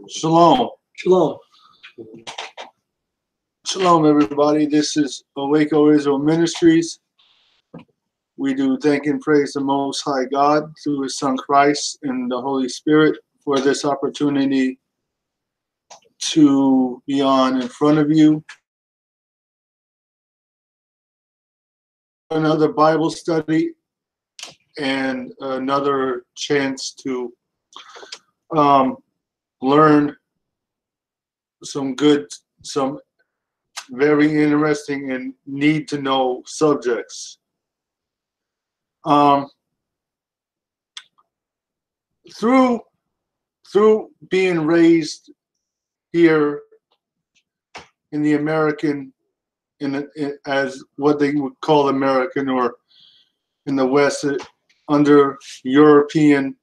Shalom. Shalom. Shalom, everybody. This is Waco Israel Ministries. We do thank and praise the Most High God through His Son Christ and the Holy Spirit for this opportunity to be on in front of you. Another Bible study and another chance to learn some very interesting and need to know subjects. Through being raised here in the American, as what they would call American, or in the West under European,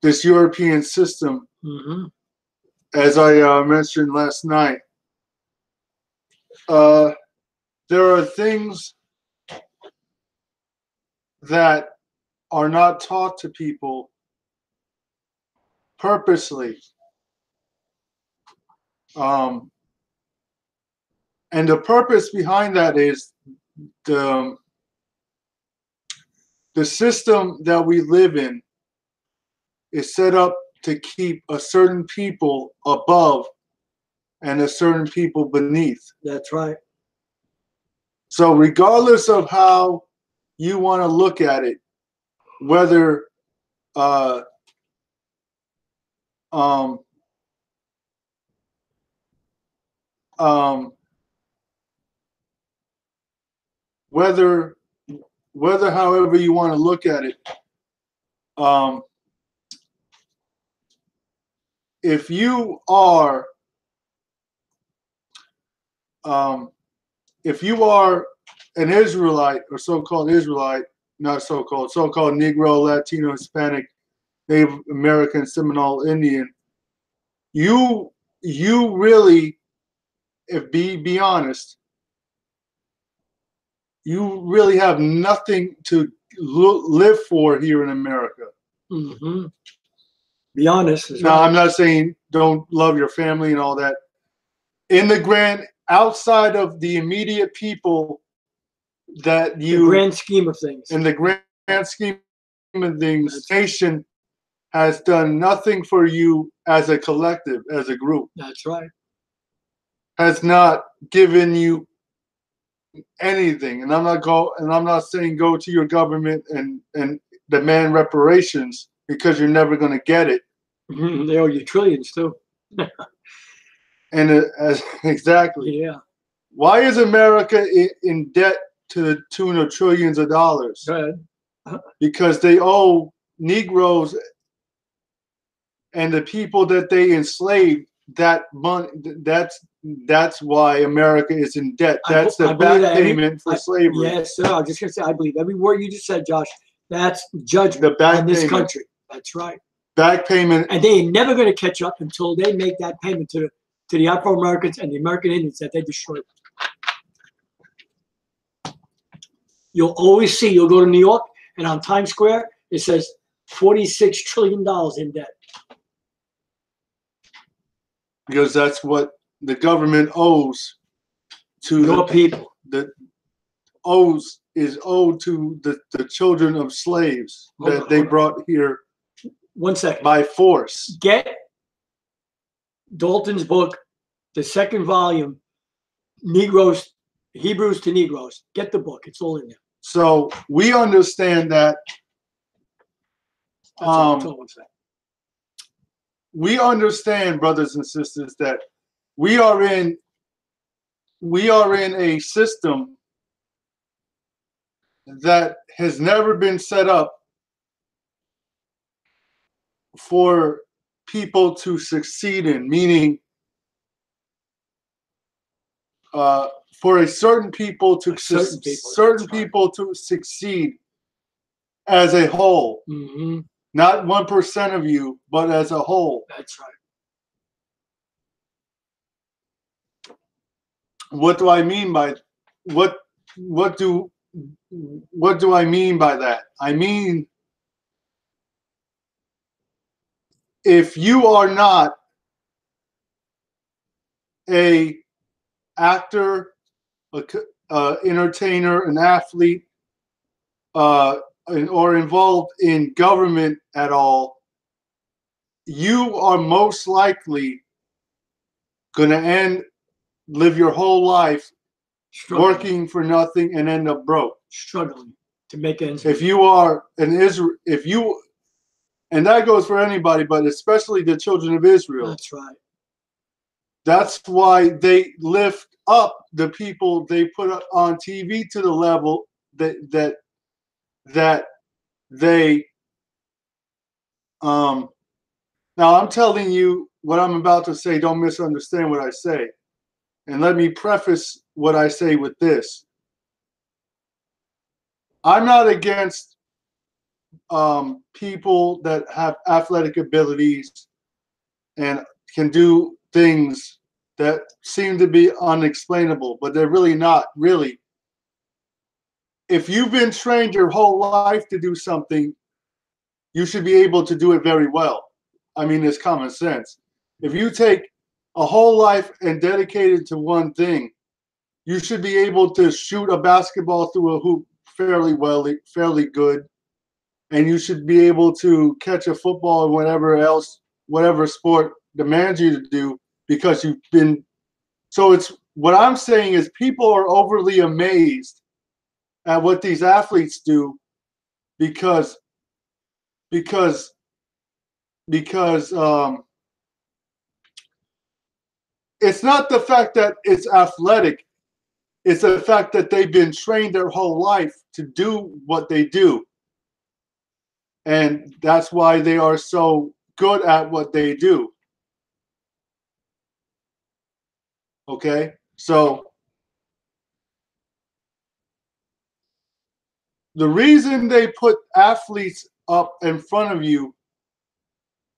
this European system, as I mentioned last night, there are things that are not taught to people purposely. And the purpose behind that is the system that we live in is set up to keep a certain people above and a certain people beneath. That's right. So regardless of how you want to look at it, whether whether however you want to look at it, if you are an Israelite or so-called Israelite, not so-called Negro, Latino, Hispanic, Native American, Seminole, Indian, you really, if be honest, you really have nothing to live for here in America. Be honest. Now, I'm not saying don't love your family and all that. In the outside of the immediate people that you, the grand scheme of things. In the grand scheme of things, nation has done nothing for you as a collective, as a group. That's right. Has not given you anything, and I'm not saying go to your government and demand reparations, because you're never going to get it. They owe you trillions too. And exactly. Yeah. Why is America in debt to the tune of trillions of dollars? Go ahead. Because they owe Negroes and the people that they enslaved that money. That's why America is in debt. That's the back payment for slavery. Yes, sir. I was just going to say, I believe every word you just said, Josh. That's judgment on this country. That's right. Back payment. And they ain't never going to catch up until they make that payment to the Afro-Americans and the American Indians that they destroyed. You'll always see, you'll go to New York, and on Times Square, it says $46 trillion in debt. Because that's what the government owes to your people. Is owed to the children of slaves that they brought here. 1 second. By force. Get Dalton's book, the second volume, Hebrews to Negroes. Get the book. It's all in there. So we understand that. We understand, brothers and sisters, that we are in a system that has never been set up for people to succeed in, meaning for a certain people to succeed as a whole. Not 1% of you, but as a whole. That's right. What do I mean by what do I mean by that? I mean, if you are not a actor, entertainer, an athlete, or involved in government at all, you are most likely going to live your whole life working for nothing and end up broke. Struggling to make ends meet. If you are and that goes for anybody, but especially the children of Israel. That's right. That's why they lift up the people they put on TV to the level that they now I'm telling you what I'm about to say. Don't misunderstand what I say. And let me preface what I say with this. I'm not against people that have athletic abilities and can do things that seem to be unexplainable, but they're really not, really. If you've been trained your whole life to do something, you should be able to do it very well. I mean, it's common sense. If you take a whole life and dedicate it to one thing, you should be able to shoot a basketball through a hoop fairly good, and you should be able to catch a football or whatever sport demands you to do, because you've been. So it's what I'm saying is people are overly amazed at what these athletes do because it's not the fact that it's athletic. It's the fact that they've been trained their whole life to do what they do. And that's why they are so good at what they do. Okay? So the reason they put athletes up in front of you,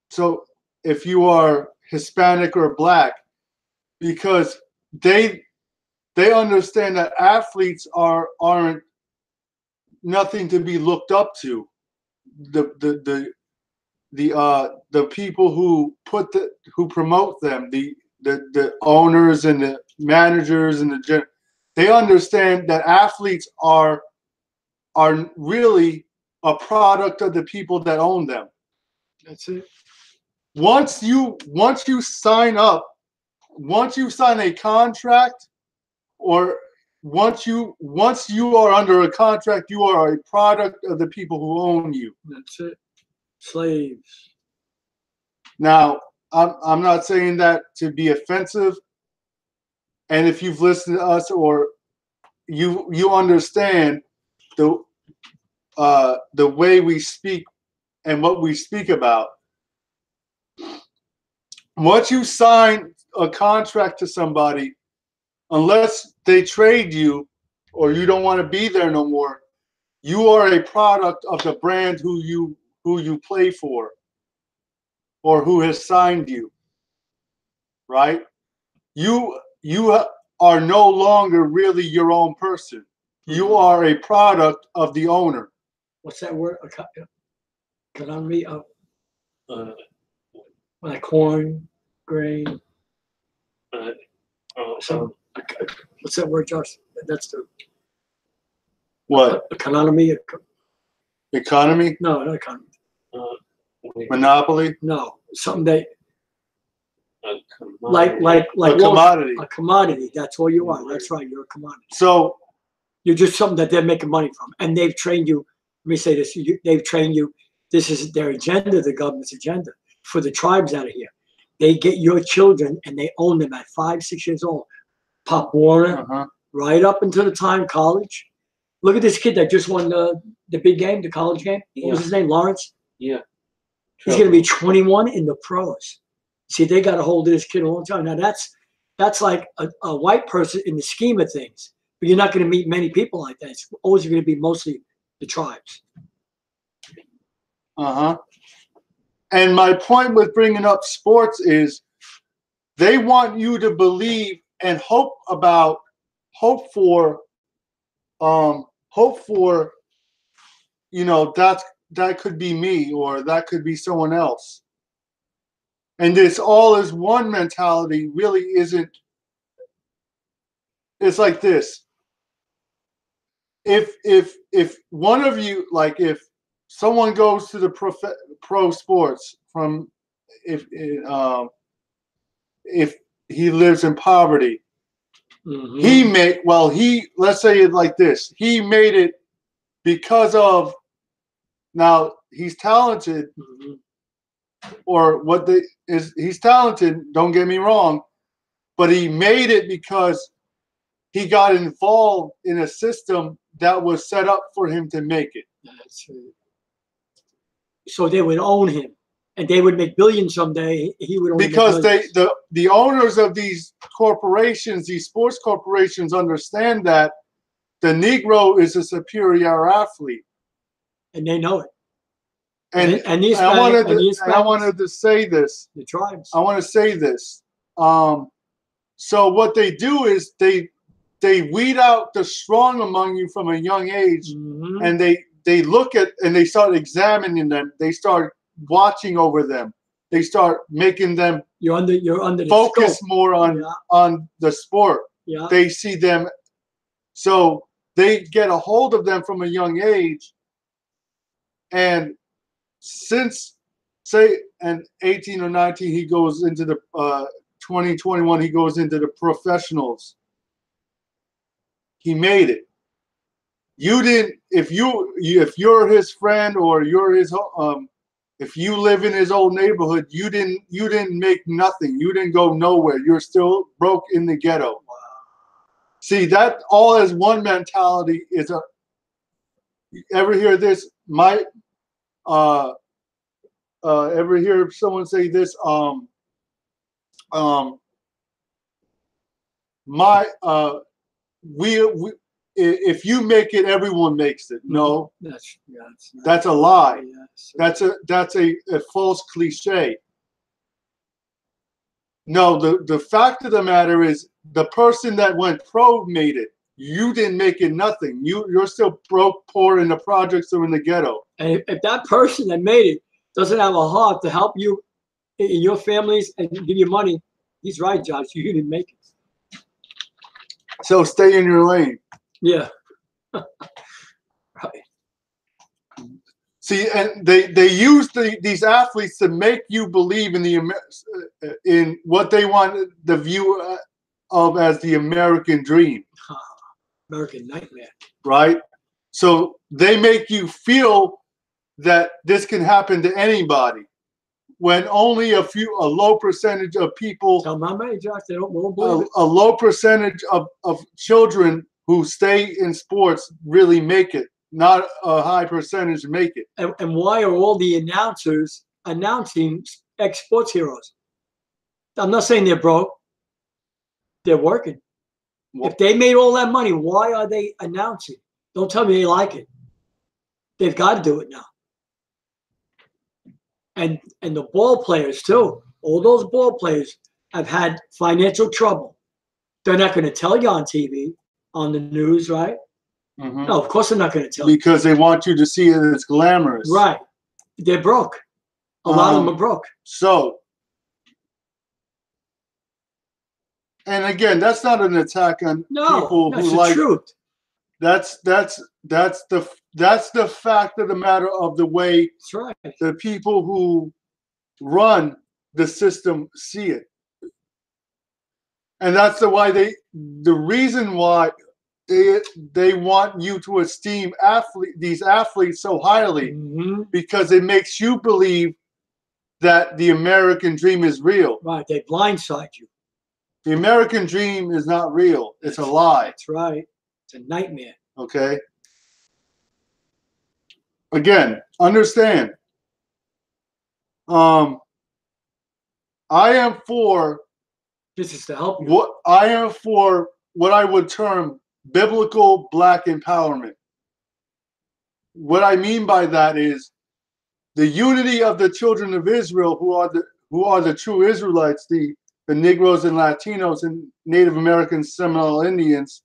so if you are Hispanic or Black, because they understand that athletes aren't nothing to be looked up to. The people who promote them, the owners and the managers and they understand that athletes are really a product of the people that own them. That's it. Once you sign up, once you sign a contract, or once you are under a contract, you are a product of the people who own you. That's it. Slaves. Now, I'm not saying that to be offensive, and if you've listened to us or you understand the way we speak and what we speak about. Once you sign a contract to somebody, unless they trade you or you don't want to be there no more, you are a product of the brand who you play for or who has signed you. Right? You are no longer really your own person. You are a product of the owner. What's that word? Economy of like corn, grain. What's that word, Josh? That's the what? Economy. Economy? No, not economy. Monopoly? No, something that like a commodity. A commodity. That's all you are. That's right. You're a commodity. So you're just something that they're making money from, and they've trained you. Let me say this: they've trained you. This is their agenda, the government's agenda for the tribes out of here. They get your children and they own them at 5, 6 years old. Pop Warner, right up until the time college. Look at this kid that just won the big game, the college game. What was his name? Lawrence? Yeah. He's going to be 21 in the pros. See, they got a hold of this kid a long time. Now, that's like a white person in the scheme of things. But you're not going to meet many people like that. It's always going to be mostly the tribes. And my point with bringing up sports is they want you to believe and hope for, that could be me or that could be someone else. And this all is one mentality really isn't. It's like this. If one of you, like if someone goes to the pro sports from, if he lives in poverty, let's say it like this. He made it because of, now he's talented, or he's talented, don't get me wrong, but he made it because he got involved in a system that was set up for him to make it. That's true. So they would own him, and they would make billions someday. He would only because make the owners of these corporations, these sports corporations, understand that the Negro is a superior athlete, and they know it. And I wanted to say this. The tribes. I want to say this. So what they do is they weed out the strong among you from a young age, and they look at and they start examining them. They start watching over them. They start making them you're under focus more on the sport. Yeah. They see them, so they get a hold of them from a young age, and since say and 18 or 19 he goes into the 2021 he goes into the professionals. He made it. You didn't. If you're his friend, or you're his if you live in his old neighborhood, you didn't make nothing. You didn't go nowhere. You're still broke in the ghetto. Wow. See, that all as one mentality is a. Ever hear this? Ever hear someone say this? If you make it, everyone makes it. No, that's a lie. That's a false cliche. No, the fact of the matter is the person that went pro made it. You didn't make it nothing. You're still broke, poor in the projects or in the ghetto. And if that person that made it doesn't have a heart to help you in your families and give you money, he's right, Josh. You didn't make it. So stay in your lane. Yeah. Right. See, and they use these athletes to make you believe in what they want the view of as the American dream. American nightmare. Right? So they make you feel that this can happen to anybody, when only a low percentage of people. Tell my man, Josh, they won't believe it. A low percentage of children who stay in sports really make it. Not a high percentage make it. And why are all the announcers announcing ex-sports heroes? I'm not saying they're broke. They're working. Well, if they made all that money, why are they announcing? Don't tell me they like it. They've got to do it now. And the ball players too. All those ball players have had financial trouble. They're not going to tell you on TV, on the news, right? No, of course they're not going to tell you. Because they want you to see it as glamorous. Right. They're broke. A lot of them are broke. So, and again, that's not an attack on people who like. Truth. That's the fact of the matter of the way the people who run the system see it, and that's the reason why they want you to esteem these athletes so highly, because it makes you believe that the American dream is real. Right, they blindside you. The American dream is not real. It's a lie. That's right. It's a nightmare. Okay. Again, understand. I am for. This is to help you. What I am for, what I would term biblical black empowerment. What I mean by that is the unity of the children of Israel, who are the true Israelites, the Negroes and Latinos and Native Americans, Seminole Indians,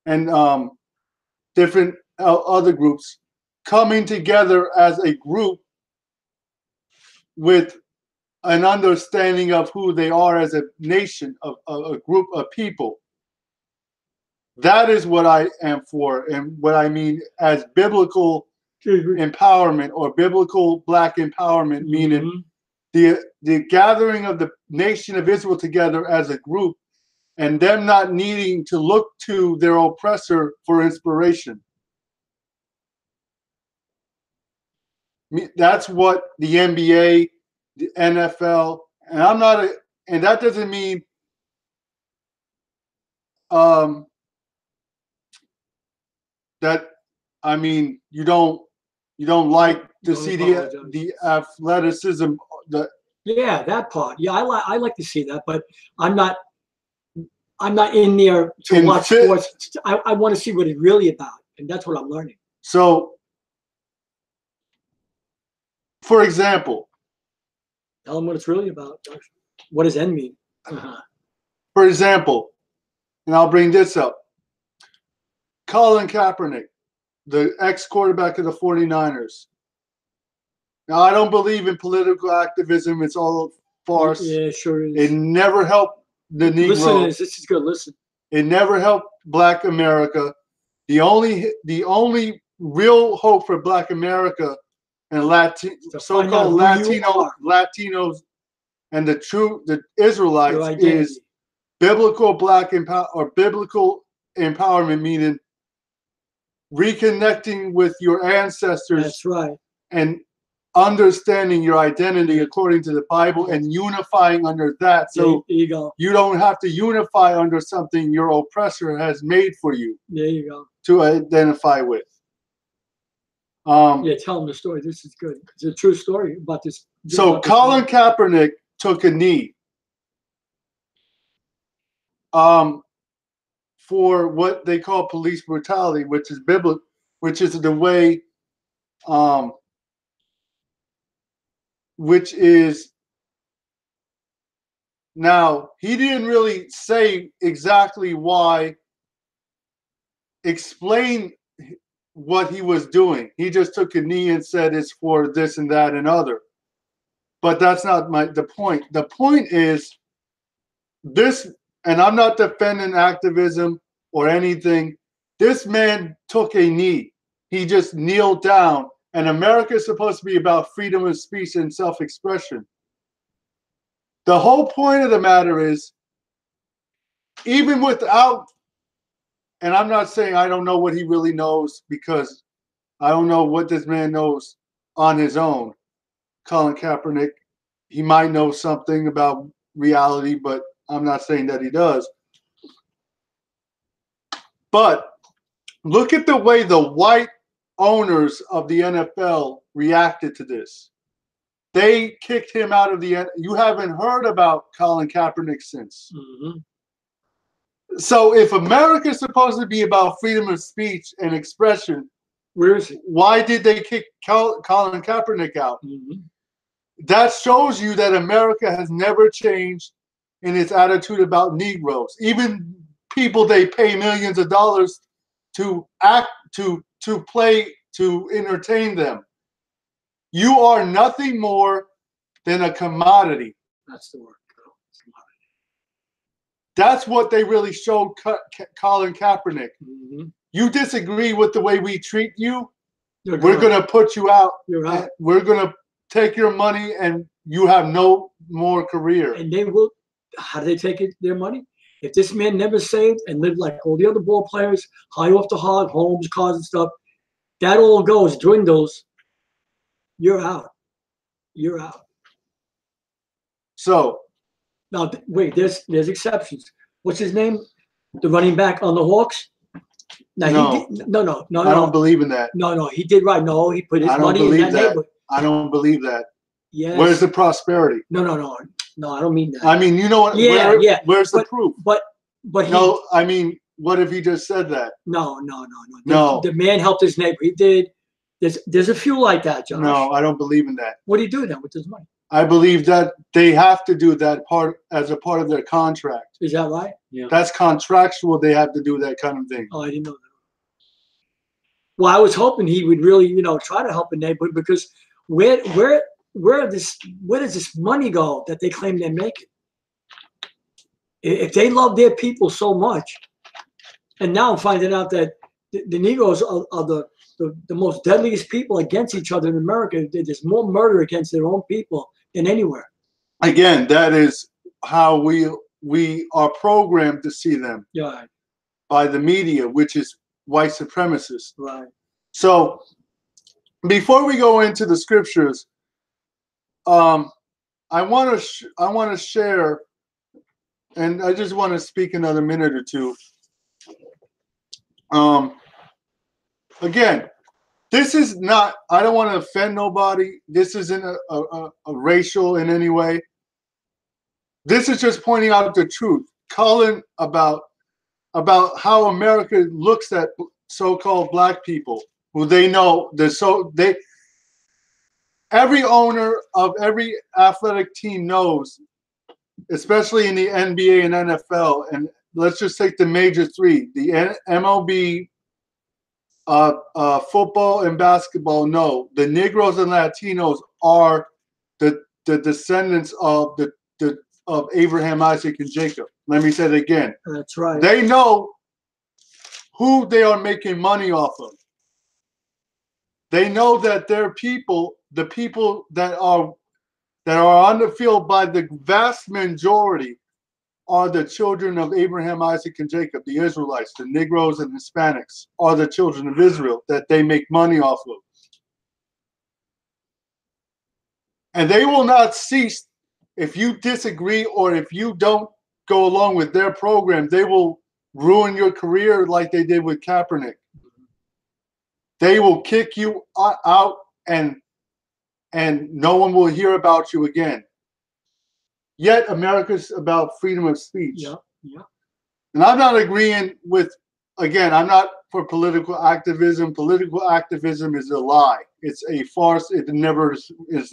and different other groups coming together as a group with an understanding of who they are as a nation, of a group of people. That is what I am for, and what I mean as biblical empowerment or biblical black empowerment, meaning the gathering of the nation of Israel together as a group, and them not needing to look to their oppressor for inspiration. That's what the NBA, the NFL, and I'm not a, and that doesn't mean that, I mean, you don't like to see the athleticism, yeah, that part. Yeah, I like to see that, but I'm not in there to watch sports. I want to see what it's really about, and that's what I'm learning. So, for example, tell them what it's really about. What does N mean? For example, and I'll bring this up. Colin Kaepernick, the ex-quarterback of the 49ers. Now, I don't believe in political activism. It's all farce. Yeah, sure is. It never helped the Negro. Listen, this is good. Listen. It never helped Black America. The only real hope for Black America and so-called Latinos and the Israelites is biblical Black biblical empowerment, meaning reconnecting with your ancestors. That's right. And understanding your identity according to the Bible and unifying under that. So there you go. You don't have to unify under something your oppressor has made for you. There you go. To identify with. Yeah, tell them the story. This is good. It's a true story about this. So Colin Kaepernick took a knee for what they call police brutality, which is biblical, which is the way which is, now he didn't really say exactly why, explain what he was doing. He just took a knee and said it's for this and that and other. But that's not the point. The point is this, and I'm not defending activism or anything. This man took a knee. He just kneeled down. And America is supposed to be about freedom of speech and self-expression. The whole point of the matter is, even without, and I'm not saying I don't know what he really knows, because I don't know what this man knows on his own. Colin Kaepernick, he might know something about reality, but I'm not saying that he does. But look at the way the white owners of the NFL reacted to this. They kicked him out of the. You haven't heard about Colin Kaepernick since. So if America is supposed to be about freedom of speech and expression, where is he? Why did they kick Colin Kaepernick out? That shows you that America has never changed in its attitude about Negroes. Even people they pay millions of dollars to act to play, to entertain them. You are nothing more than a commodity. That's the word. That's what they really showed Colin Kaepernick. You disagree with the way we treat you, we're going to put you out. You're out. We're going to take your money and you have no more career. And they will. How do they take their money? If this man never saved and lived like all the other ball players, high off the hog, homes, cars, and stuff, that all goes, dwindles. You're out. You're out. So now, wait. There's exceptions. What's his name? The running back on the Hawks. Now, no. I don't believe in that. No, he did right. No, he put his money in that neighborhood. I don't believe that. Yes. Where's the prosperity? No. I don't mean that. I mean, you know what? Yeah. Where's the proof? But no. I mean, what if he just said that? No. The man helped his neighbor. He did. There's a few like that, Josh. No, I don't believe in that. What do you do then with his money? I believe that they have to do that part as a part of their contract. Is that right? Yeah. That's contractual. They have to do that kind of thing. Oh, I didn't know that. Well, I was hoping he would really, try to help a neighborhood, because where where does this money go that they claim they're making? If they love their people so much, and now I'm finding out that the Negroes are the most deadliest people against each other in America. There's more murder against their own people than anywhere. Again, that is how we are programmed to see them. Yeah. By the media, which is white supremacists. Right. So before we go into the scriptures, I want to share, and I just want to speak another minute or two. Again, this is not, I don't want to offend nobody. This isn't a racial in any way. This is just pointing out the truth, calling about how America looks at so-called black people, who they know every owner of every athletic team knows, especially in the NBA and NFL, and let's just take the major three, the MLB, football and basketball. No, the Negroes and Latinos are the descendants of of Abraham, Isaac, and Jacob. Let me say it again. That's right. They know who they are making money off of. They know that their people, the people that are on the field by the vast majority, are the children of Abraham, Isaac, and Jacob. The Israelites, the Negroes and Hispanics are the children of Israel that they make money off of. And they will not cease. If you disagree or if you don't go along with their program, they will ruin your career like they did with Kaepernick. They will kick you out and no one will hear about you again. Yet America's about freedom of speech. Yeah, yeah. And I'm not agreeing with, again, I'm not for political activism. Political activism is a lie. It's a farce. It's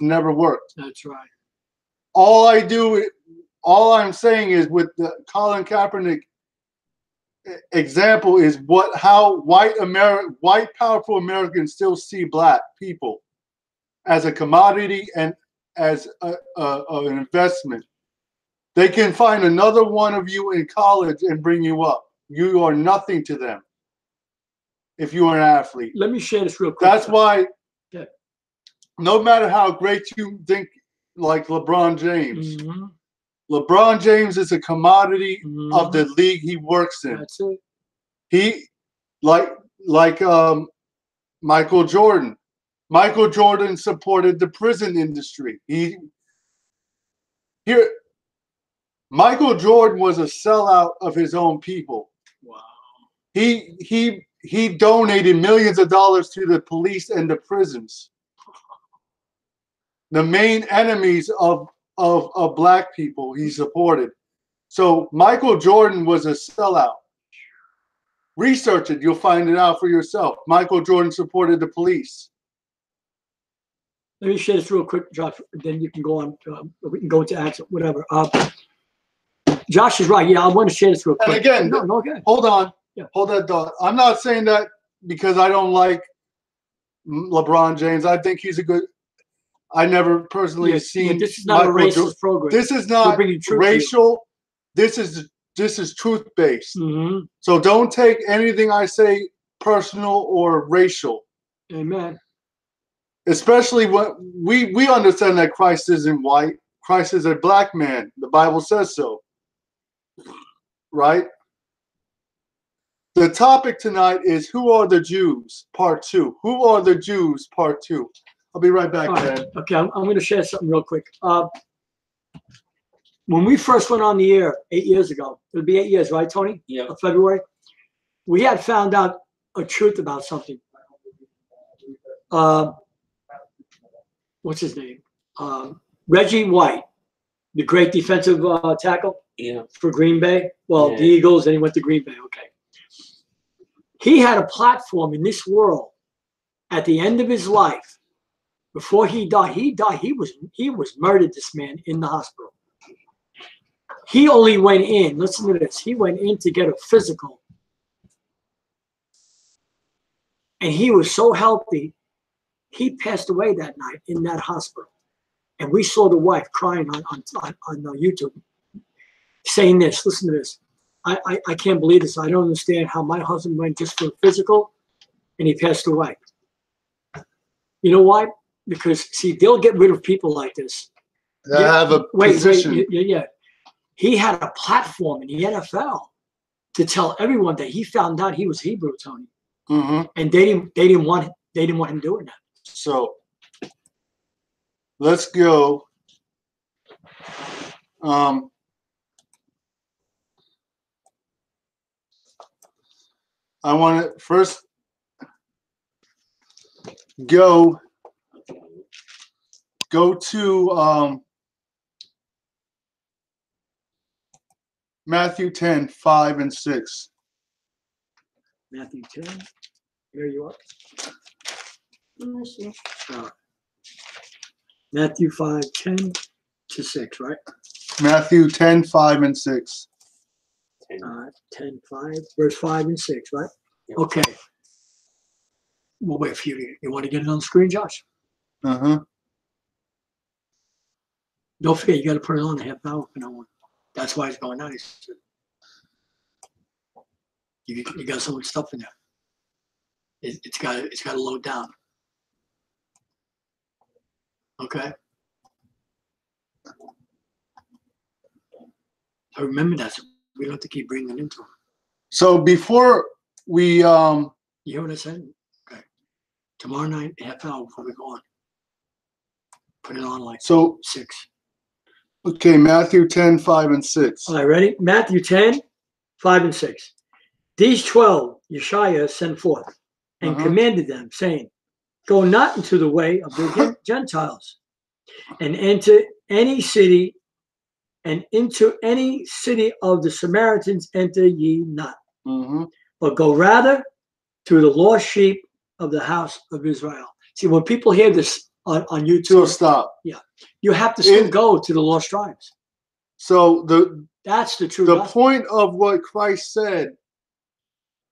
never worked. That's right. All I'm saying is with the Colin Kaepernick example is how white powerful Americans still see black people as a commodity and as an investment. They can find another one of you in college and bring you up. You are nothing to them if you are an athlete. Let me share this real quick. That's why no matter how great you think, like LeBron James, LeBron James is a commodity of the league he works in. That's it. He, like Michael Jordan. Michael Jordan supported the prison industry. Michael Jordan was a sellout of his own people. Wow. He donated millions of dollars to the police and the prisons, the main enemies of black people he supported. So Michael Jordan was a sellout. Research it, you'll find it out for yourself. Michael Jordan supported the police. Let me share this real quick, Josh. Then you can go on. We can go into action, whatever. Josh is right. Yeah, I want to share this real quick. And again, no, okay. Hold on. Yeah. Hold that thought. I'm not saying that because I don't like LeBron James. I think he's a good. I never personally seen. This is not a racist program. This is not racial. This is truth based. So don't take anything I say personal or racial. Amen. Especially when we understand that Christ isn't white. Christ is a black man. The Bible says so. Right? The topic tonight is Who Are the Jews? Part 2. Who are the Jews? Part 2. I'll be right back, Dad. Okay, I'm going to share something real quick. When we first went on the air 8 years ago, it'll be 8 years, right, Tony? Yeah. February. We had found out a truth about something. What's his name? Reggie White, the great defensive tackle for Green Bay. Well, the Eagles, and he went to Green Bay. Okay. He had a platform in this world at the end of his life. Before he died, he was murdered, this man, in the hospital. He only went in, listen to this, he went in to get a physical. And he was so healthy, he passed away that night in that hospital. And we saw the wife crying on YouTube, saying this. Listen to this. I can't believe this. I don't understand how my husband went just for physical, and he passed away. You know why? Because see, they'll get rid of people like this. That have a position. Yeah. He had a platform in the NFL to tell everyone that he found out he was Hebrew, Tony, and they didn't want him doing that. So let's go. I want to first go to Matthew 10, 5 and 6. Matthew 10. Here you are. Matthew 5, 10 to 6, right? Matthew 10, 5 and 6. 10, 5, verse 5 and 6, right? Okay. We'll wait for you. You want to get it on the screen, Josh? Don't forget, you got to put it on a half hour for no one. That's why it's going on. You got so much stuff in there. It's got to load down. Okay. I remember that. So we don't have to keep bringing it into them. So before we you hear what I said? Okay. Tomorrow night, half hour before we go on. Put it on like 6. Okay, Matthew 10, 5 and 6. All right, ready? Matthew 10, 5 and 6. These 12 Yashayah sent forth and commanded them, saying, go not into the way of the Gentiles, and enter any city, and into any city of the Samaritans enter ye not. But go rather to the lost sheep of the house of Israel. See, when people hear this on YouTube, so stop. Yeah, you have to still go to the lost tribes. So that's the truth. The point of what Christ said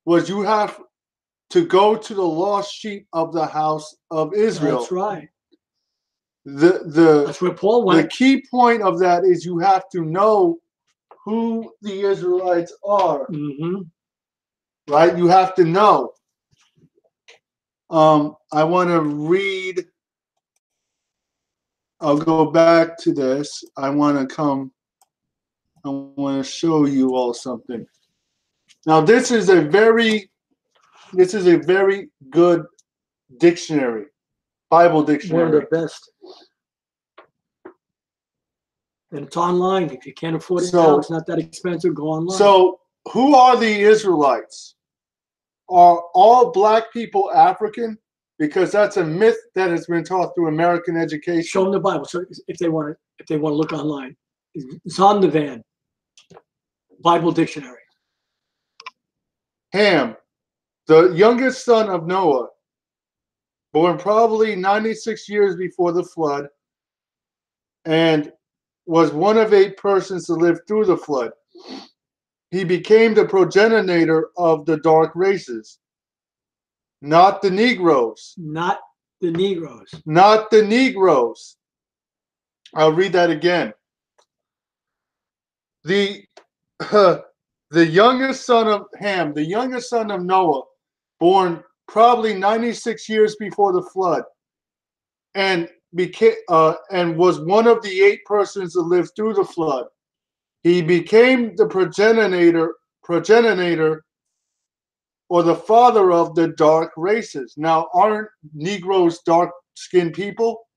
was you have to go to the lost sheep of the house of Israel. That's right. That's where Paul went. The key point of that is you have to know who the Israelites are. Right? You have to know. I want to read. I'll go back to this. I want to show you all something. Now, this is a very good dictionary, Bible dictionary. One of the best. And it's online. If you can't afford it now, it's not that expensive. Go online. So, who are the Israelites? Are all black people African? Because that's a myth that has been taught through American education. Show them the Bible. So if they want to look online, it's on the van. Bible dictionary. Ham, the youngest son of Noah, born probably 96 years before the flood, and was one of 8 persons to live through the flood. He became the progenitor of the dark races. Not the Negroes. Not the Negroes. Not the Negroes. I'll read that again. The youngest son of Ham, the youngest son of Noah, born probably 96 years before the flood, and was one of the 8 persons that lived through the flood. He became the progenitor or the father of the dark races. Now, aren't Negroes dark-skinned people?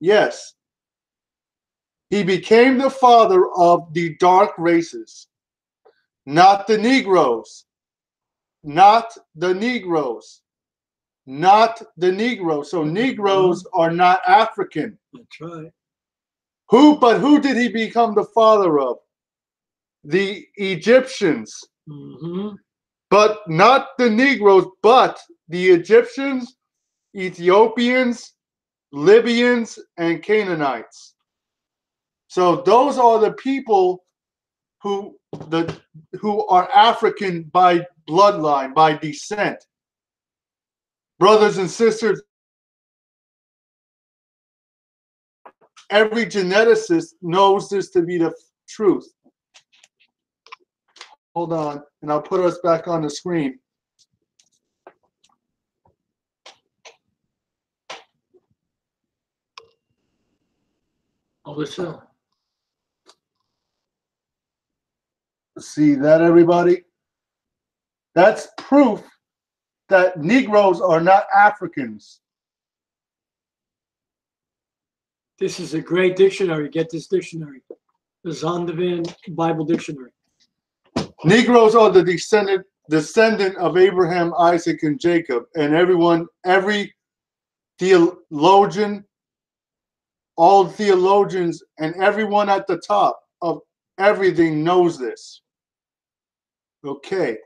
Yes. He became the father of the dark races, not the Negroes. Not the Negroes. Not the Negroes. So Negroes are not African. That's right. But who did he become the father of? The Egyptians. But not the Negroes, but the Egyptians, Ethiopians, Libyans, and Canaanites. So those are the people who are African by bloodline, by descent. Brothers and sisters, every geneticist knows this to be the truth. Hold on, and I'll put us back on the screen. Oh, listen. See that, everybody? That's proof that Negroes are not Africans. This is a great dictionary. Get this dictionary. The Zondervan Bible Dictionary. Negroes are the descendant of Abraham, Isaac, and Jacob. And every theologian, all theologians, and everyone at the top of everything knows this. Okay.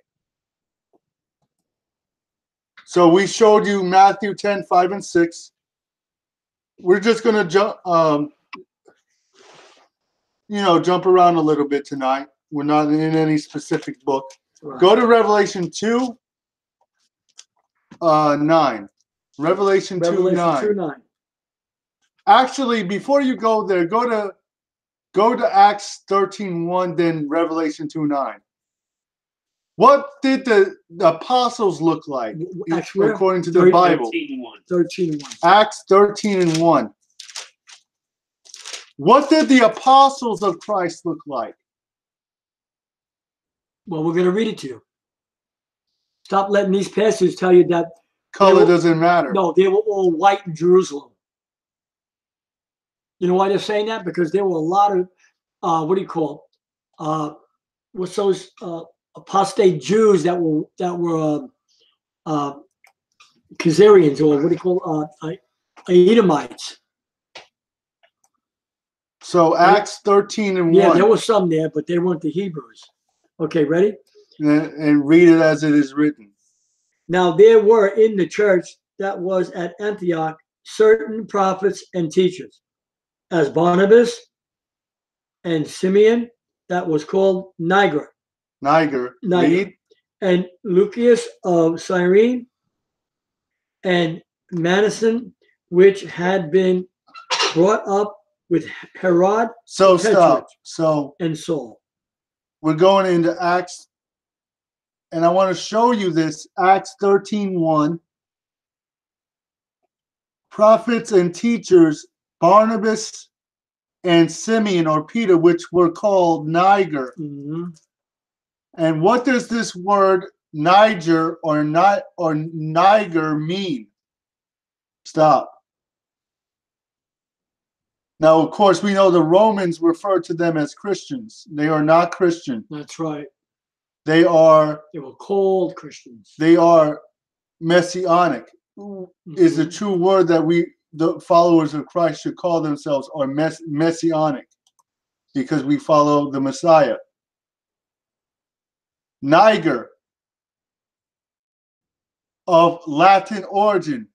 So we showed you Matthew 10, 5, and 6. We're just going to jump around a little bit tonight. We're not in any specific book. Right. Go to Revelation 2, 9. Revelation 2, 9. Actually, before you go there, go to Acts 13, 1, then Revelation 2, 9. What did the apostles look like according to the Bible? 13:1. Acts 13:1. What did the apostles of Christ look like? Well, we're going to read it to you. Stop letting these pastors tell you that color doesn't matter. No, they were all white in Jerusalem. You know why they're saying that? Because there were a lot of, what's those apostate Jews that were Khazarians, or what do you call Edomites. So Acts 13:1. Yeah, there were some there, but they weren't the Hebrews. Okay, ready? And read it as it is written. Now there were in the church that was at Antioch certain prophets and teachers, as Barnabas and Simeon, that was called Niger. Read. And Lucius of Cyrene, and Manasseh, which had been brought up with Herod. So stop. And Saul. We're going into Acts, and I want to show you this. Acts 13:1. Prophets and teachers, Barnabas and Simeon, or Peter, which were called Niger. Mm-hmm. And what does this word Niger or Niger mean? Stop. Now, of course, we know the Romans refer to them as Christians. They are not Christian. That's right. They were called Christians. They are messianic. Mm-hmm. Is the true word that the followers of Christ, should call themselves, or messianic, because we follow the Messiah. Niger, of Latin origin,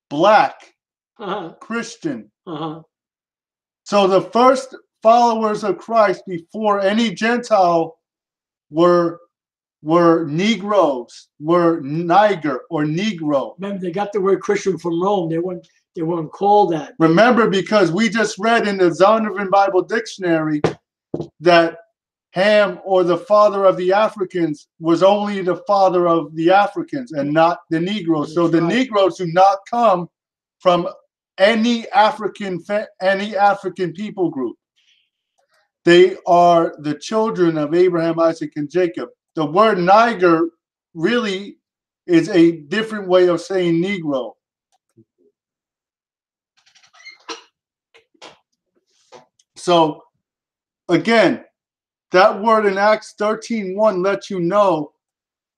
black, Christian. So the first followers of Christ before any Gentile were Negroes, were Niger or Negro. Remember, they got the word Christian from Rome. They weren't called that. Remember, because we just read in the Zondervan Bible Dictionary that Ham, or the father of the Africans, was only the father of the Africans and not the Negroes. So the Negroes do not come from any African people group. They are the children of Abraham, Isaac, and Jacob. The word Niger really is a different way of saying Negro. So again, that word in Acts 13:1 lets you know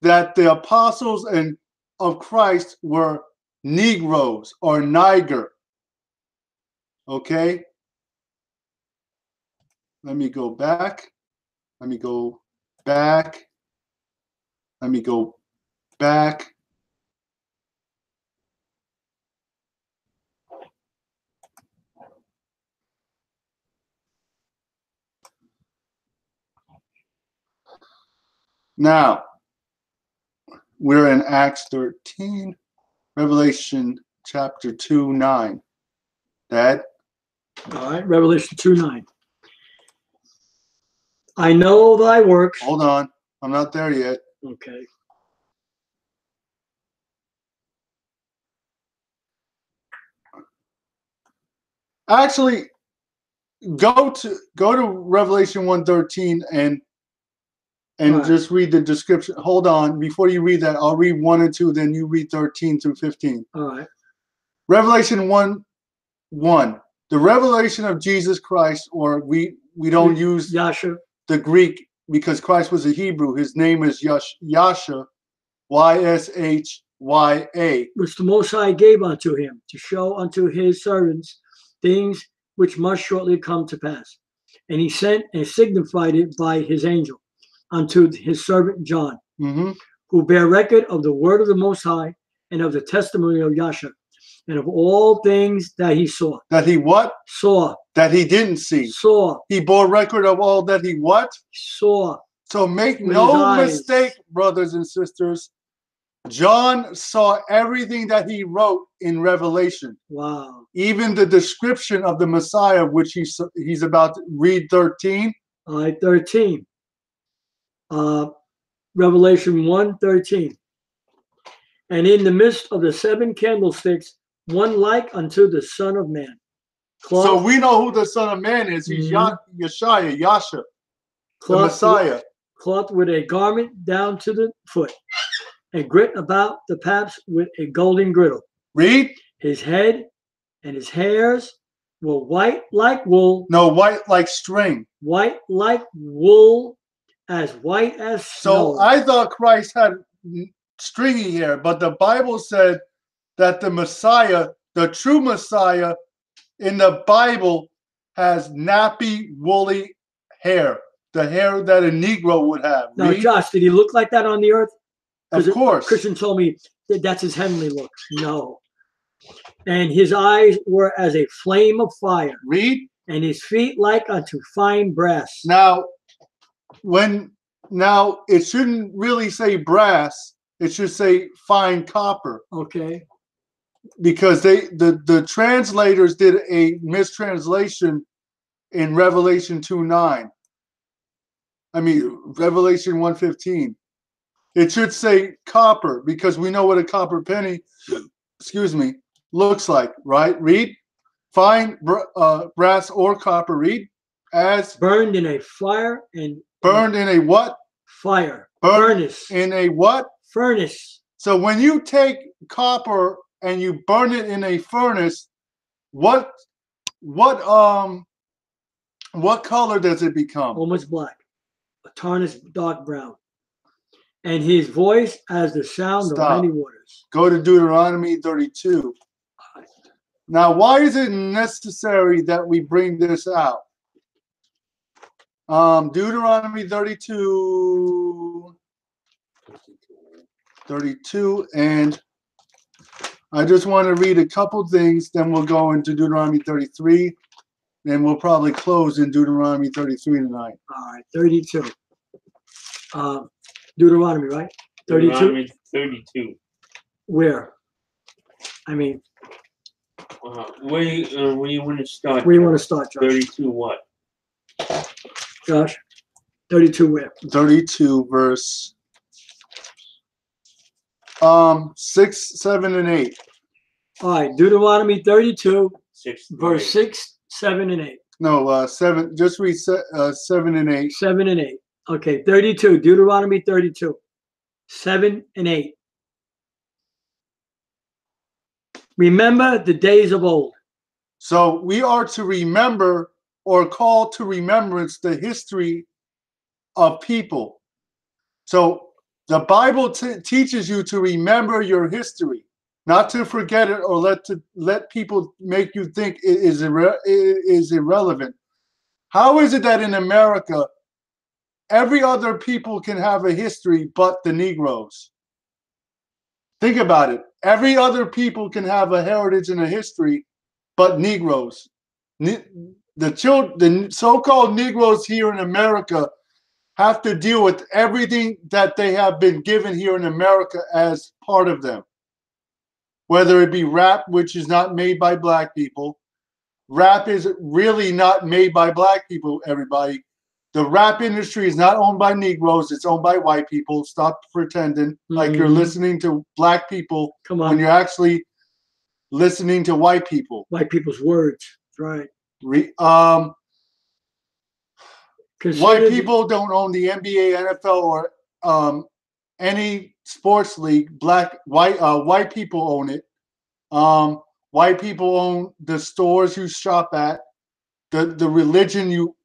that the apostles of Christ were Negroes or Niger. Okay? Let me go back. Let me go back. Let me go back. Now, we're in Acts 13, Revelation chapter 2, 9. Dad? All right, Revelation 2:9. I know thy works. Hold on. I'm not there yet. Okay. Actually, go to Revelation 1:13 and Right. just read the description. Hold on. Before you read that, I'll read 1 and 2, then you read 13 through 15. All right. Revelation 1:1. The revelation of Jesus Christ, or we don't use Yashayah. the Greek because Christ was a Hebrew. His name is Yashayah, Yshya, which the Most High gave unto him to show unto his servants things which must shortly come to pass. And he sent and signified it by his angel unto his servant John, who bear record of the word of the Most High and of the testimony of Yashayah, and of all things that he saw. That he what? Saw. That he didn't see. Saw. He bore record of all that he what? Saw. So make no mistake, brothers and sisters. John saw everything that he wrote in Revelation. Wow. Even the description of the Messiah, which he's about to read 13. All right, 13. Revelation 1:13. And in the midst of the 7 candlesticks, one like unto the Son of Man. So we know who the Son of Man is. He's Yashayah, the Messiah. Cloth with a garment down to the foot, and grit about the paps with a golden girdle. Read. His head and his hairs were white like wool. No, white like string. White like wool, as white as snow. So I thought Christ had stringy hair, but the Bible said that the Messiah, the true Messiah in the Bible, has nappy, woolly hair. The hair that a Negro would have. Now, Read. Josh, did he look like that on the earth? Of course. Christian told me that that's his heavenly look. No. And his eyes were as a flame of fire. Read. And his feet like unto fine brass. Now, it shouldn't really say brass. It should say fine copper. Okay. Because the translators did a mistranslation in Revelation 2:9. I mean, Revelation 1:15. It should say copper because we know what a copper penny, looks like, right? Read. Fine brass or copper. Read. As burned in a fire and burned in a what? Fire. Furnace. In a what? Furnace. So when you take copper and you burn it in a furnace, what color does it become? Almost black. A tarnished dark brown. And his voice as the sound of many waters. Go to Deuteronomy 32. Now, why is it necessary that we bring this out? Deuteronomy 32, and I just want to read a couple things, then we'll go into Deuteronomy 33, then we'll probably close in Deuteronomy 33 tonight. All right, 32. Deuteronomy, right? 32? Deuteronomy 32. Where? I mean, where you want to start? Where you want to start, Josh? 32 what? Josh? 32 where? 32 verse 6, 7, and 8. All right, Deuteronomy 32, 6, verse 6, 7, and 8. No, 7. Just read 7 and 8. 7 and 8. Okay, 32. Deuteronomy 32, 7 and 8. Remember the days of old. So we are to remember or call to remembrance the history of people. So the Bible teaches you to remember your history, not to forget it or let people make you think it is irrelevant. How is it that in America, every other people can have a history but the Negroes? Think about it. Every other people can have a heritage and a history but Negroes. The so-called Negroes here in America have to deal with everything that they have been given here in America as part of them. Whether it be rap, which is not made by black people, rap is really not made by black people, everybody. The rap industry is not owned by Negroes. It's owned by white people. Stop pretending like you're listening to black people when you're actually listening to white people. White people's words. That's right. White people don't own the NBA, NFL, or any sports league. White people own it. White people own the stores you shop at. The religion you.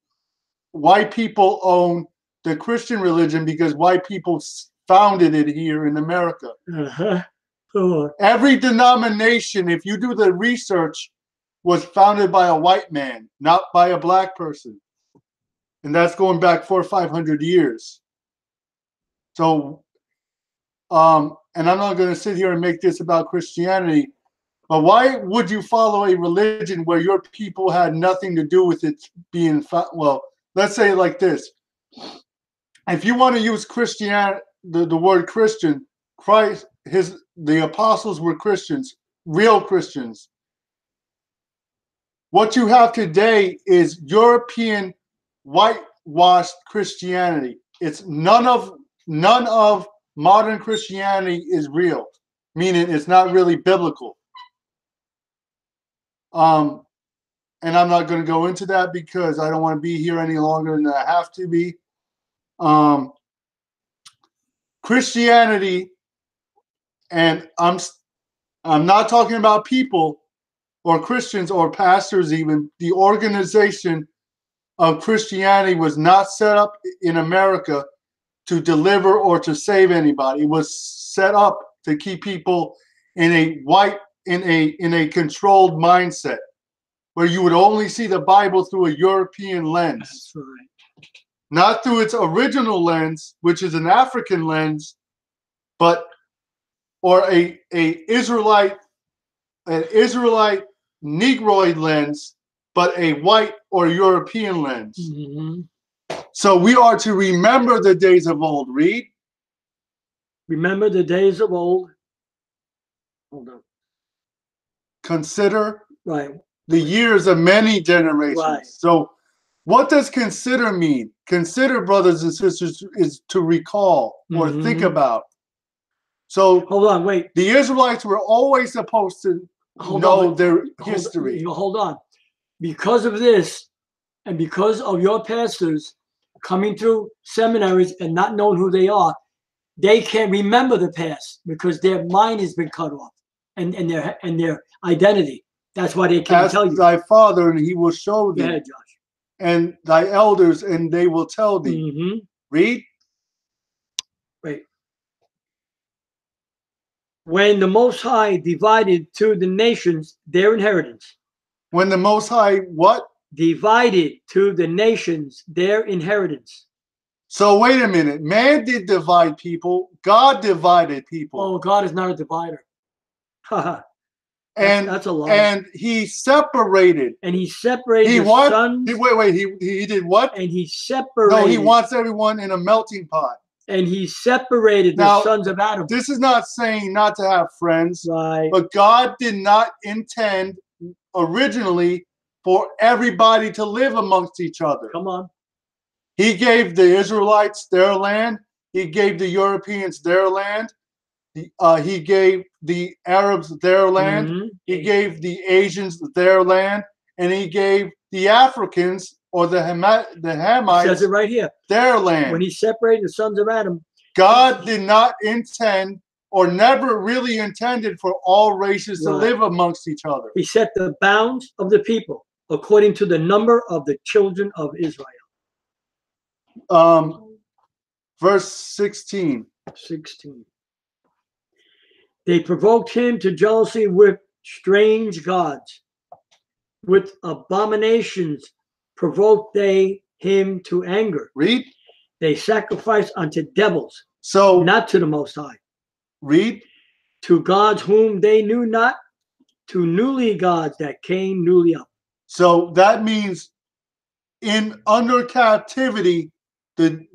White people own the Christian religion because white people founded it here in America. Every denomination, if you do the research, was founded by a white man, not by a black person. And that's going back 400 or 500 years. So, and I'm not going to sit here and make this about Christianity, but why would you follow a religion where your people had nothing to do with it being, well, let's say it like this. If you want to use Christianity, the word Christian, the apostles were Christians, real Christians. What you have today is European whitewashed Christianity. It's none of modern Christianity is real, meaning it's not really biblical. And I'm not going to go into that because I don't want to be here any longer than I have to be. Christianity, and I'm not talking about people or Christians or pastors even. The organization of Christianity was not set up in America to deliver or to save anybody. It was set up to keep people in a controlled mindset, where you would only see the Bible through a European lens. That's right. Not through its original lens, which is an African lens, or an Israelite Negroid lens, but a white or European lens. So we are to remember the days of old. Read. Remember the days of old. Hold on. Consider. Right. The years of many generations. Right. So what does consider mean? Consider, brothers and sisters, is to recall or think about. So hold on, wait. The Israelites were always supposed to know their history. Hold on. Because of this, and because of your pastors coming through seminaries and not knowing who they are, they can't remember the past because their mind has been cut off and their identity. That's why they can't tell you. Ask thy father, and he will show thee. Go ahead, Josh. And thy elders, and they will tell thee. Read. Wait. When the Most High divided to the nations their inheritance. When the Most High what? Divided to the nations their inheritance. So wait a minute. Man did divide people. God divided people. Oh, God is not a divider. And that's a lie. And he separated. And he separated the what? Sons. Wait. He did what? And he separated. No, he wants everyone in a melting pot. And he separated the sons of Adam. This is not saying not to have friends. Right. But God did not intend originally for everybody to live amongst each other. Come on. He gave the Israelites their land. He gave the Europeans their land. He gave the Arabs their land. He gave the Asians their land. And he gave the Africans or the Hamites, it says it right here, their land. When he separated the sons of Adam, God did not intend or never really intended for all races to live amongst each other. He set the bounds of the people according to the number of the children of Israel. Verse 16. They provoked him to jealousy with strange gods. With abominations provoked they him to anger. Read. They sacrificed unto devils, so not to the Most High. Read. To gods whom they knew not, to newly gods that came newly up. So that means under captivity, the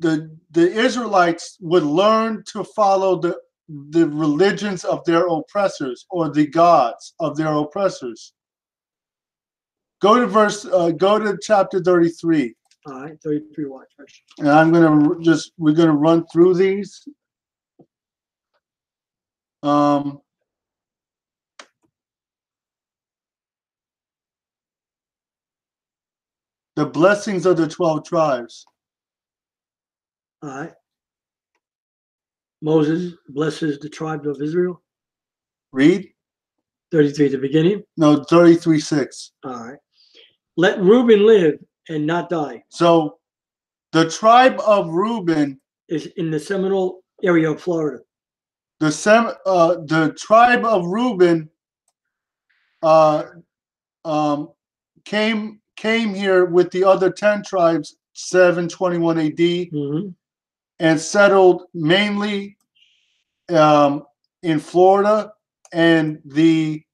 Israelites would learn to follow the religions of their oppressors or the gods of their oppressors. Go to verse. Go to chapter 33. All right, 33. Watch. And we're gonna run through these. The blessings of the 12 tribes. All right. Moses blesses the tribes of Israel. Read. 33 at the beginning. No, 33:6. All right. Let Reuben live and not die. So, the tribe of Reuben is in the Seminole area of Florida. The tribe of Reuben came here with the other 10 tribes 721 AD and settled mainly in Florida and the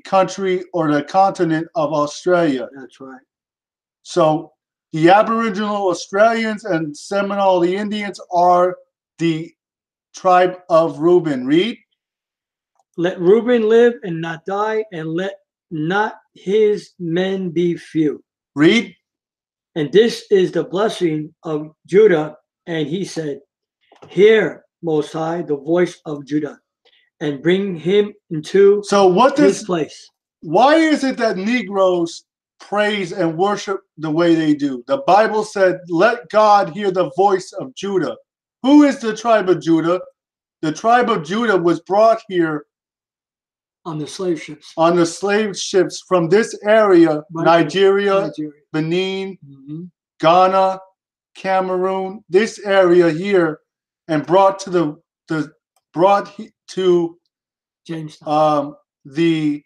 country or the continent of Australia. That's right. So the Aboriginal Australians and Seminole the Indians are the tribe of Reuben. Read. Let Reuben live and not die, and let not his men be few. Read. And this is the blessing of Judah. And he said, hear, Most High, the voice of Judah, and bring him into his place. Why is it that Negroes praise and worship the way they do? The Bible said, let God hear the voice of Judah. Who is the tribe of Judah? The tribe of Judah was brought here on the slave ships. On the slave ships from this area, right. Nigeria, Benin, Ghana, Cameroon, this area here, and brought to Jamestown. The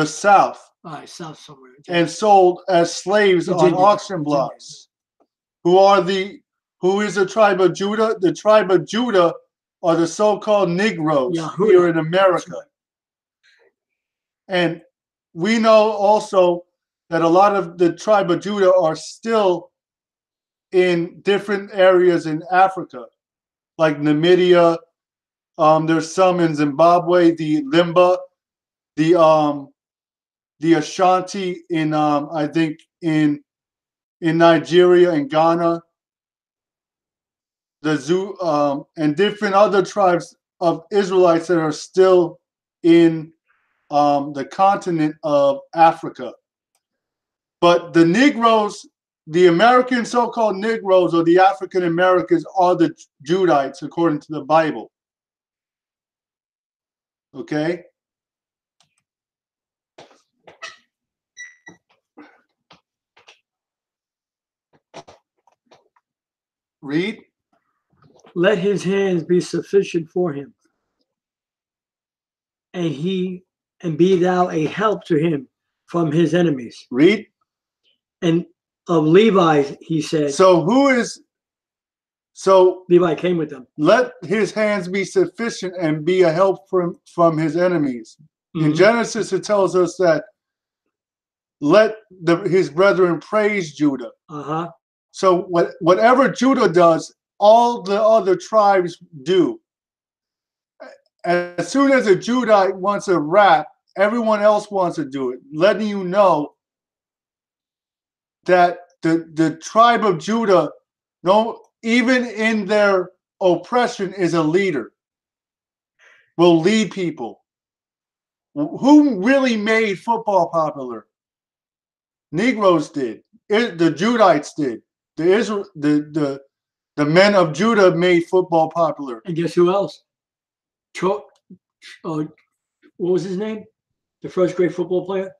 south. Right, south somewhere. And sold as slaves on auction blocks. Who is the tribe of Judah? The tribe of Judah are the so-called Negroes here in America. And we know also that a lot of the tribe of Judah are still in different areas in Africa, like Namibia. There's some in Zimbabwe, the Limba, the Ashanti in I think in Nigeria and Ghana, the Zoo and different other tribes of Israelites that are still in the continent of Africa. But the Negroes, the American so-called Negroes or the African Americans are the Judites according to the Bible. Okay? Read. Let his hands be sufficient for him, and be thou a help to him from his enemies. Read. And of Levi, he said. So Levi came with them. Let his hands be sufficient and be a help from his enemies. In Genesis, it tells us that let his brethren praise Judah. So whatever Judah does, all the other tribes do. As soon as a Judite wants to rap, everyone else wants to do it, letting you know that the tribe of Judah, even in their oppression, is a leader, will lead people. Who really made football popular? Negroes did. The Judites did. The men of Judah made football popular. And guess who else? What was his name? The first great football player?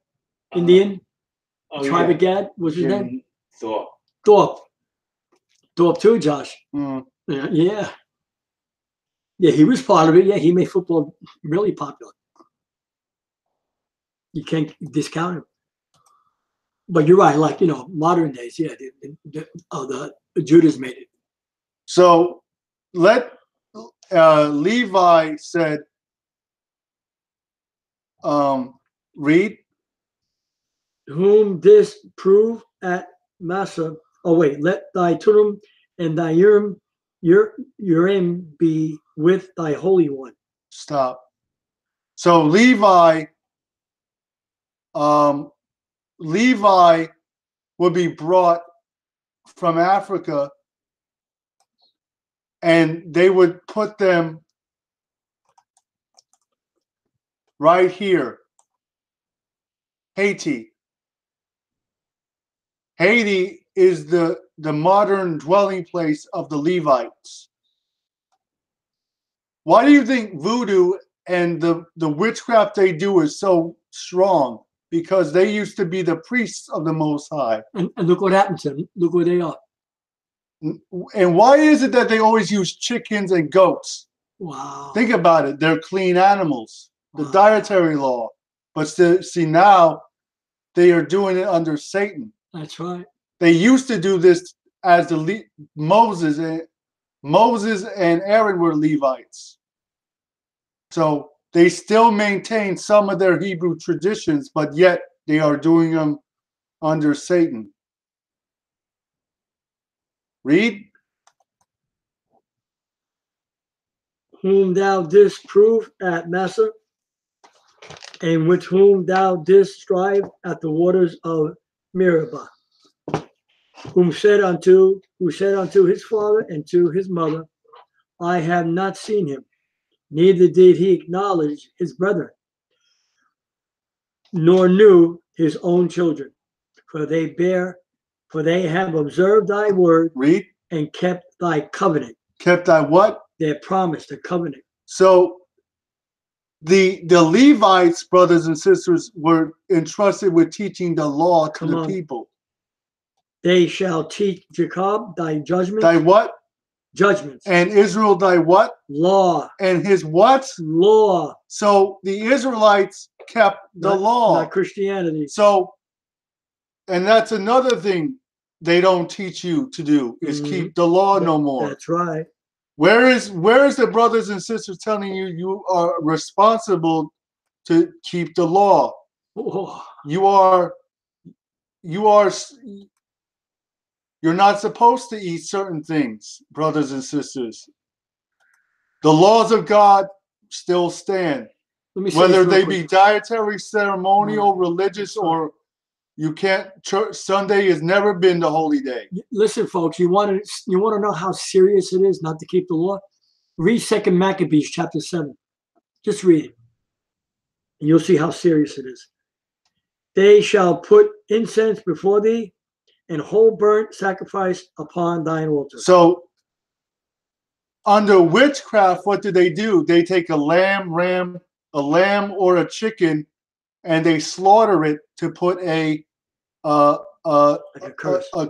Indian? Tribe of Gad? What's his name? Thorpe too, Josh. Yeah. Yeah, he was part of it. Yeah, he made football really popular. You can't discount him. But you're right, like, modern days, yeah, the Judah's made it. So Levi said, read. Whom this prove at Massa. Oh, wait, let thy Turim and thy Urim be with thy Holy One. Stop. So Levi Levi would be brought from Africa, and they would put them right here. Haiti. Haiti is the modern dwelling place of the Levites. Why do you think voodoo and the witchcraft they do is so strong? Because they used to be the priests of the Most High. And look what happened to them. Look where they are. And why is it that they always use chickens and goats? Wow. Think about it. They're clean animals. The Wow. dietary law. But see, now they are doing it under Satan. That's right. They used to do this as Moses and Aaron were Levites. So they still maintain some of their Hebrew traditions, but yet they are doing them under Satan. Read. Whom thou didst prove at Massa, and with whom thou didst strive at the waters of Meribah, who said unto his father and to his mother, I have not seen him, neither did he acknowledge his brethren, nor knew his own children, for they have observed thy word. Read. And kept thy covenant. Kept thy what? Their promise, the covenant. So the Levites, brothers and sisters, were entrusted with teaching the law to the people. They shall teach Jacob thy judgments. Thy what? Judgments. And Israel thy what? Law. And his what? Law. So the Israelites kept the law. Not Christianity. So, and that's another thing they don't teach you to do, is keep the law no more. That's right. Where is the brothers and sisters telling you you are responsible to keep the law? Oh. You're not supposed to eat certain things, brothers and sisters. The laws of God still stand. Whether they be dietary, ceremonial, religious, or you can't. Church, Sunday has never been the holy day. Listen, folks, you want to know how serious it is not to keep the law? Read 2 Maccabees chapter 7. Just read it, and you'll see how serious it is. They shall put incense before thee, and whole burnt sacrifice upon thine altar. So, under witchcraft, what do? They take a lamb or a chicken, and they slaughter it to put a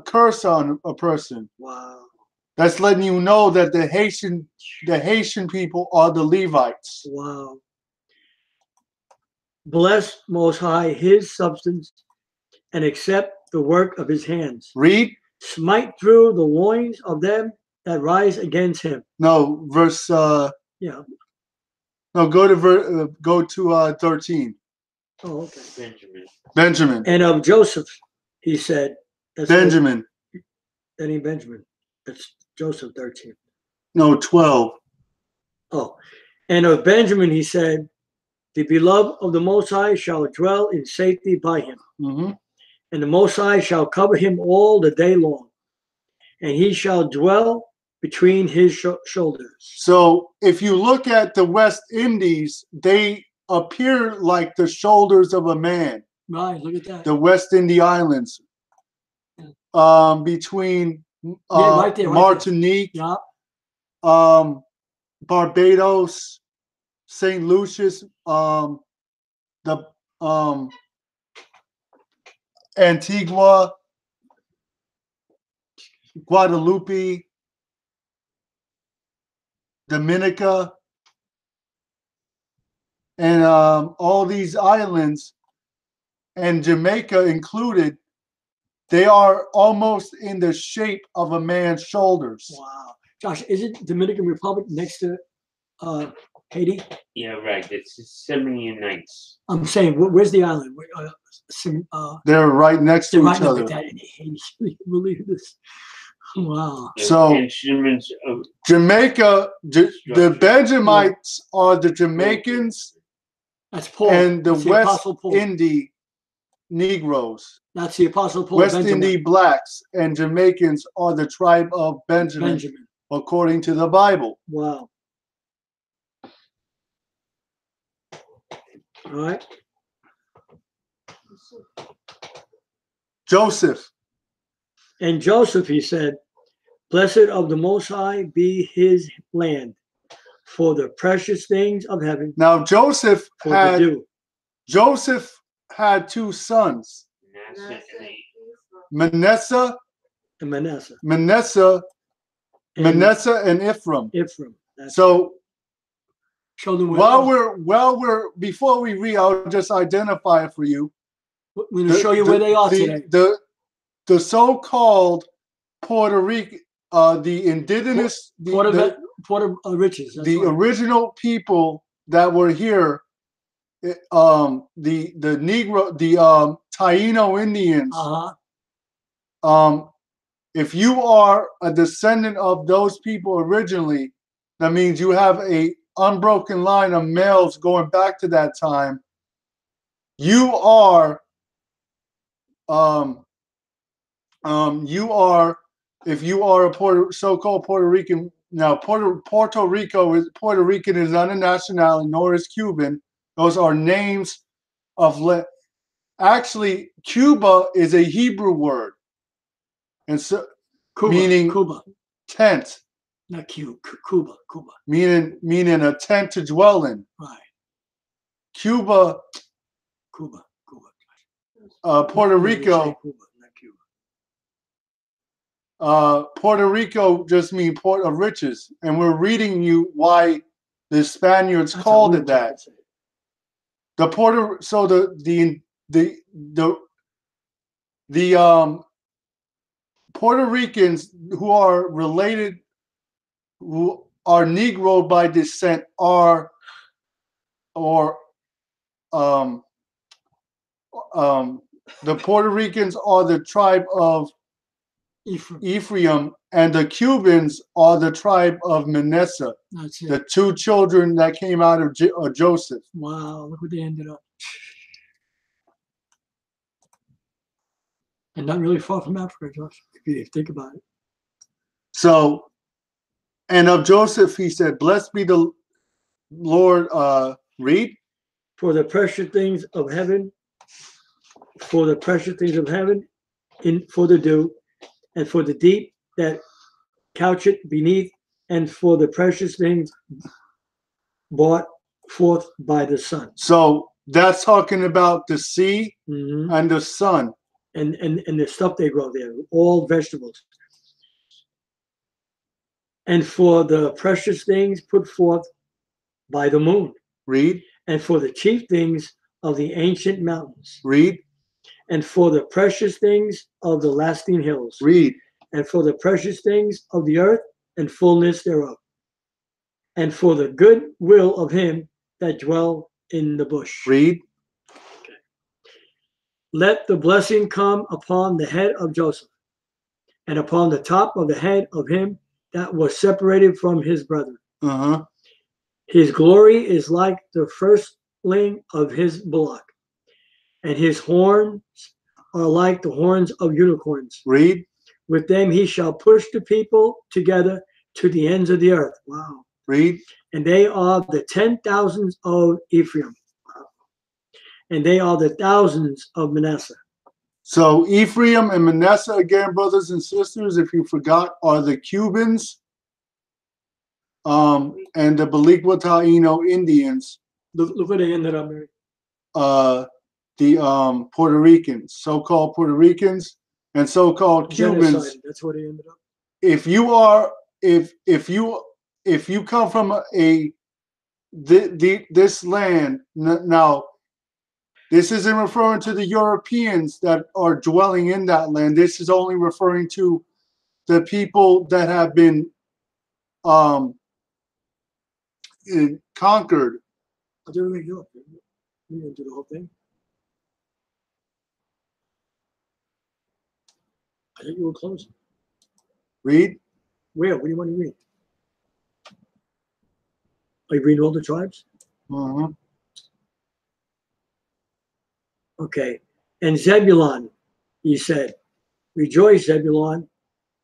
curse on a person. Wow. That's letting you know that the Haitian people are the Levites. Wow. Bless Most High his substance, and accept the work of his hands. Read. Smite through the loins of them that rise against him. No, verse. Yeah. No, go to 13. Oh, okay. Benjamin. And of Joseph, he said. That's Benjamin. That ain't Benjamin. That's Joseph 13. No, 12. Oh, and of Benjamin, he said, the beloved of the Most High shall dwell in safety by him. Mm-hmm. And the Most High shall cover him all the day long, and he shall dwell between his shoulders. So if you look at the West Indies, they appear like the shoulders of a man. Right, look at that. The West Indies Islands. Yeah. Between right there, Martinique, yeah. Barbados, St. Lucius, Antigua, Guadalupe, Dominica, and all these islands, and Jamaica included, they are almost in the shape of a man's shoulders. Wow. Josh, isn't Dominican Republic next to Haiti? Yeah, right. It's 70 nights. I'm saying, where's the island? They're right next to each other. Look at that in Haiti. Can you believe this? Wow. So Jamaica, the Benjamites are the Jamaicans. That's Paul. And the West Indies Negroes. That's the Apostle Paul. West Benjamin. Indian blacks and Jamaicans are the tribe of Benjamin, according to the Bible. Wow. All right. Joseph. And Joseph, he said, blessed of the Most High be his land, for the precious things of heaven. Now Joseph had two sons, Manasseh and Ephraim. So before we read, I'll just identify it for you. We're going to show you where they are today. The so-called Puerto Rican, the indigenous, Puerto Riches. The right. Original people that were here, the Negro, the Taino Indians. If you are a descendant of those people originally, that means you have a unbroken line of males going back to that time. You are, if you are a so-called Puerto Rican. Now, Puerto Rican is not a nationality, nor is Cuban. Those are names of actually, Cuba is a Hebrew word, and so meaning tent. Not Cuba. Meaning a tent to dwell in. Right. Cuba. Puerto Rico. Puerto Rico just means port of riches, and we're reading you why the Spaniards called it that. The Puerto Puerto Ricans who are related, who are Negro by descent, the Puerto Ricans are the tribe of Ephraim, and the Cubans are the tribe of Manasseh. That's it. The two children that came out of Joseph. Wow, look what they ended up. And not really far from Africa, Josh, if you think about it. So, and of Joseph, he said, blessed be the Lord, read. For the precious things of heaven, for the dew, and for the deep that couch it beneath, and for the precious things brought forth by the sun. So that's talking about the sea and the sun. And the stuff they grow there, all vegetables. And for the precious things put forth by the moon. Read. And for the chief things of the ancient mountains. Read. And for the precious things of the lasting hills. Read. And for the precious things of the earth and fullness thereof. And for the good will of him that dwell in the bush. Read. Okay. Let the blessing come upon the head of Joseph, and upon the top of the head of him that was separated from his brethren. His glory is like the firstling of his bullock, and his horns are like the horns of unicorns. Read. With them he shall push the people together to the ends of the earth. Wow. Read. And they are the 10,000s of Ephraim. Wow. And they are the thousands of Manasseh. So Ephraim and Manasseh, again, brothers and sisters, if you forgot, are the Cubans and the Balikwa Taino Indians. Look where they ended up, Mary. The Puerto Ricans, so-called Puerto Ricans and so-called Cubans. Genocide. That's where they ended up. If you come from this land now, this isn't referring to the Europeans that are dwelling in that land. This is only referring to the people that have been conquered. I didn't really do it. You didn't do the whole thing. I think you were close. Read. Where? What do you want to read? Are you reading all the tribes? Okay. And Zebulun, he said, rejoice, Zebulun,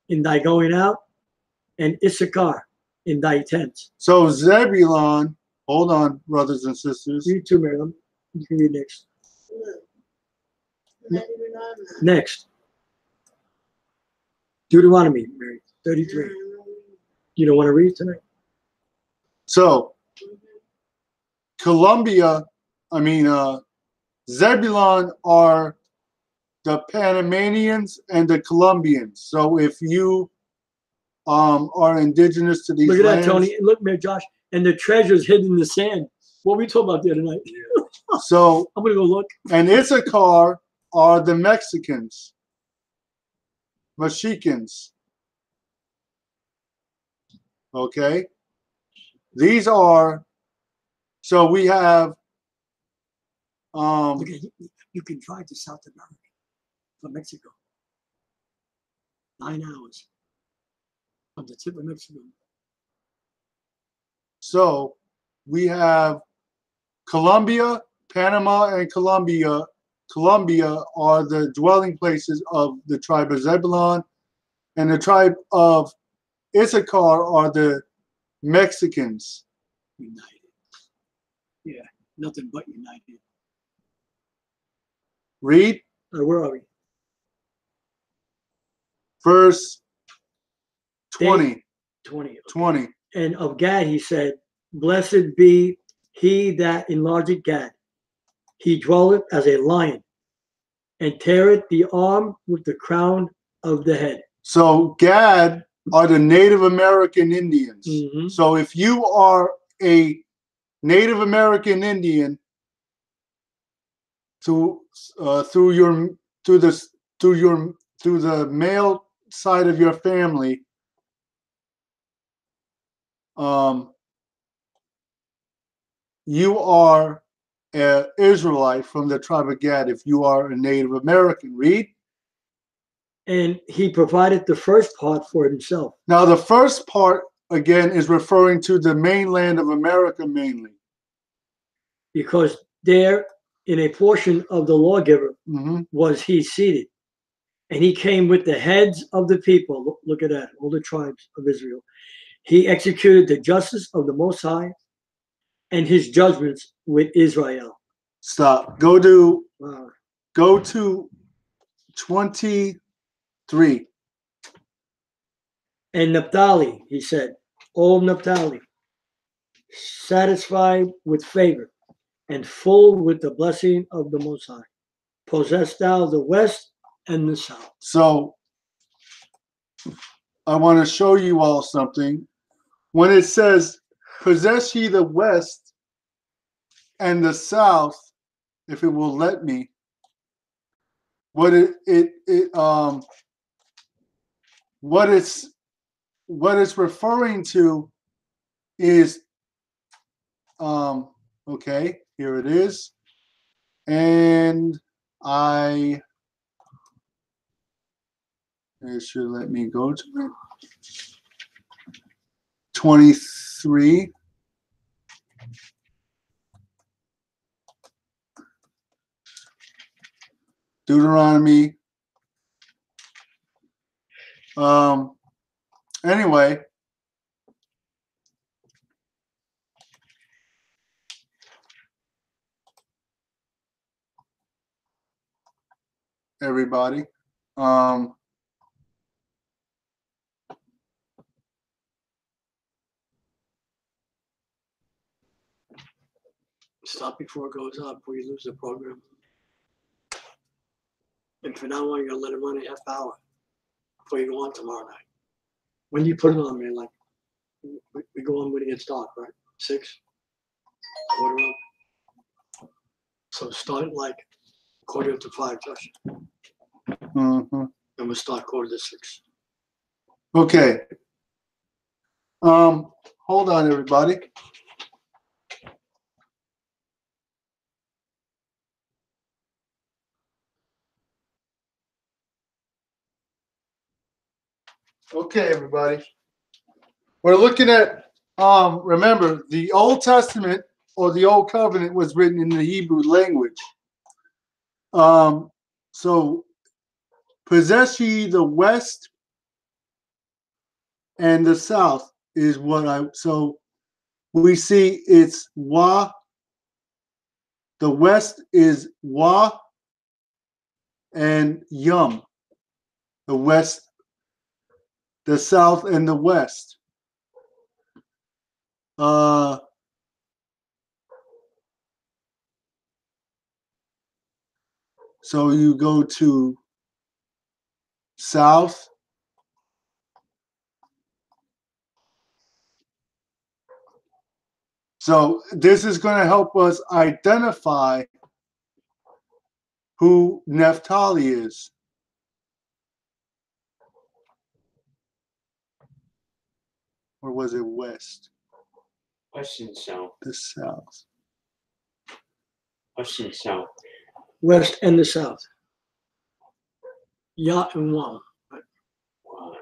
in thy going out, and Issachar in thy tents. So Zebulun, hold on, brothers and sisters. Read too, Miriam. You can read next. Next. Deuteronomy, Mary, 33. You don't want to read tonight? So Zebulun are the Panamanians and the Colombians. So if you are indigenous to these Look at lands, that, Tony. Look, Mary, Josh. And the treasure's hidden in the sand. What were we talking about the other night? so I'm going to go look. and Issachar are the Mexicans, Mexicans. Okay, these are. So we have. Look at, you can drive to South America from Mexico. 9 hours from the tip of Mexico. So we have Colombia, Panama, and Colombia. Colombia are the dwelling places of the tribe of Zebulun, and the tribe of Issachar are the Mexicans. United. Yeah, nothing but united. Read Where are we? verse 20. 20. Okay. 20. And of Gad he said, blessed be he that enlargeth Gad. He dwelleth as a lion, and teareth the arm with the crown of the head. So Gad are the Native American Indians. Mm-hmm. So if you are a Native American Indian through the male side of your family, you are an Israelite from the tribe of Gad if you are a Native American. Read. And he provided the first part for himself. Now the first part, again, is referring to the mainland of America mainly. Because there, in a portion of the lawgiver, was he seated. And he came with the heads of the people. Look at that, all the tribes of Israel. He executed the justice of the Most High and his judgments with Israel. Stop. Go to 23. And Naphtali, he said, O Naphtali, satisfied with favor and full with the blessing of the Most High, possess thou the west and the south. So I want to show you all something. When it says, possess ye the west and the south, if it will let me, what it's referring to is okay, here it is. And it should let me go to it. 23. Deuteronomy. Anyway. Everybody. Stop before it goes up, before you lose the program. And for now on, you're going to let it run a half hour before you go on tomorrow night. When do you put it on, man? Like, we go on when it gets dark, right? 6? Quarter up. So start like 4:45, Josh. And we'll start 5:45. Okay. Hold on, everybody. Okay, everybody. We're looking at, remember, the Old Testament or the Old Covenant was written in the Hebrew language. So possess ye the west and the south is what so we see it's wa. The west is wa and yum. The west, the south, and the west. So you go to south. So this is going to help us identify who Naphtali is. Or was it west? West and south. The south. West and south. West and the south. Ya and Wam. Wow.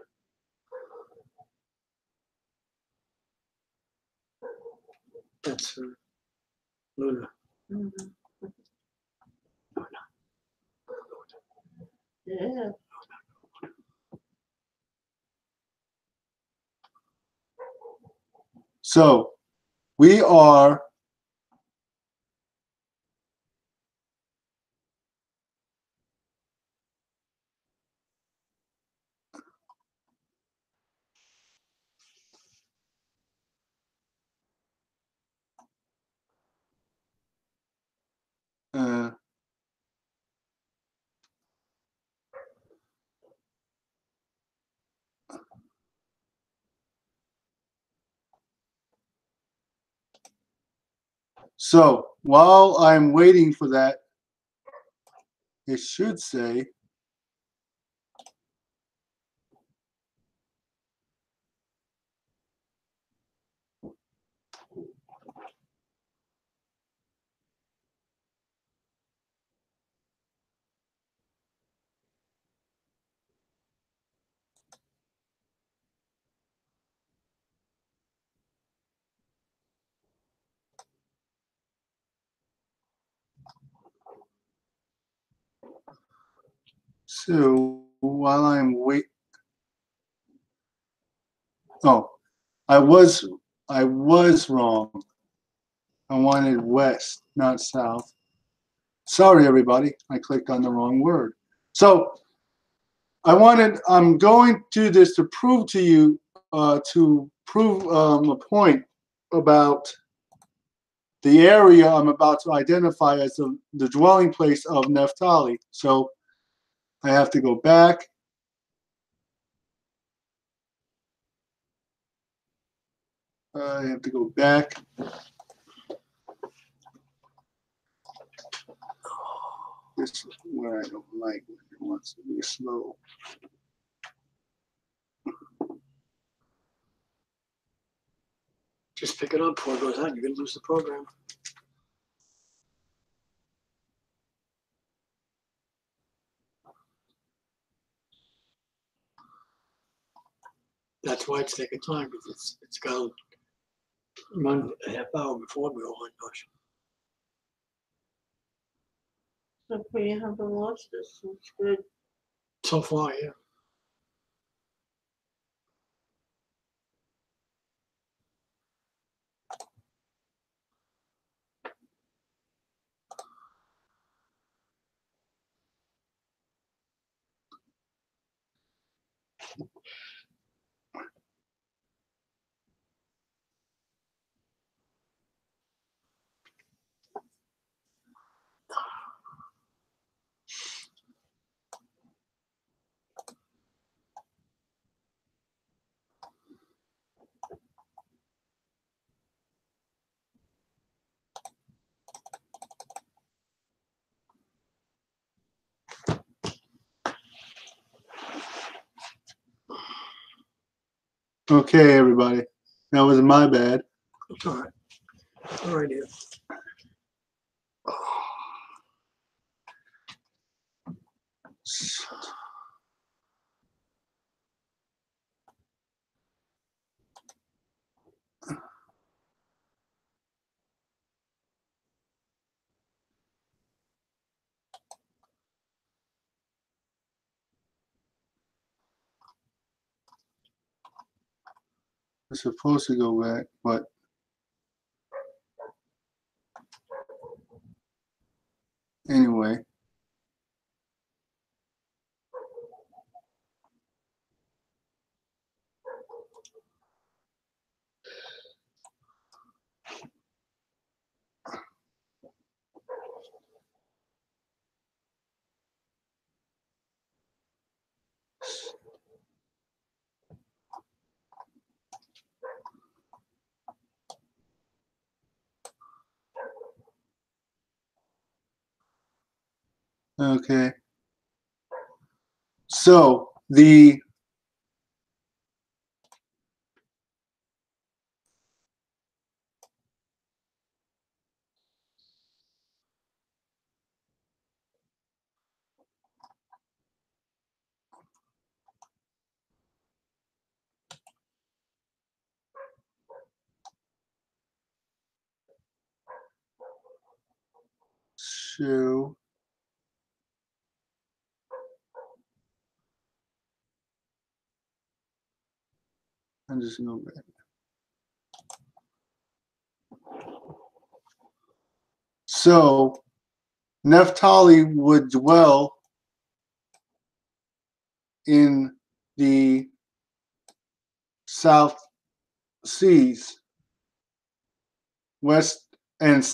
That's Luna. Yeah. So we are so while I'm waiting for that, it should say so while I'm oh, I was wrong. I wanted west, not south. Sorry, everybody. I clicked on the wrong word. So I'm going to do this to prove to you, a point about the area I'm about to identify as the dwelling place of Naphtali. So I have to go back. I have to go back. This is where I don't like when it wants to be slow. Just pick it up before it goes out. You're going to lose the program. That's why it's taking time, because it's got to run a half hour before we go on push. So far you haven't lost this. It's good. So far, yeah. Okay, everybody. That was my bad. It's all right. All right, dear. It's supposed to go back, but anyway. Okay. So the shoe. I'm just gonna go back. So Naphtali would dwell in the South Seas, west and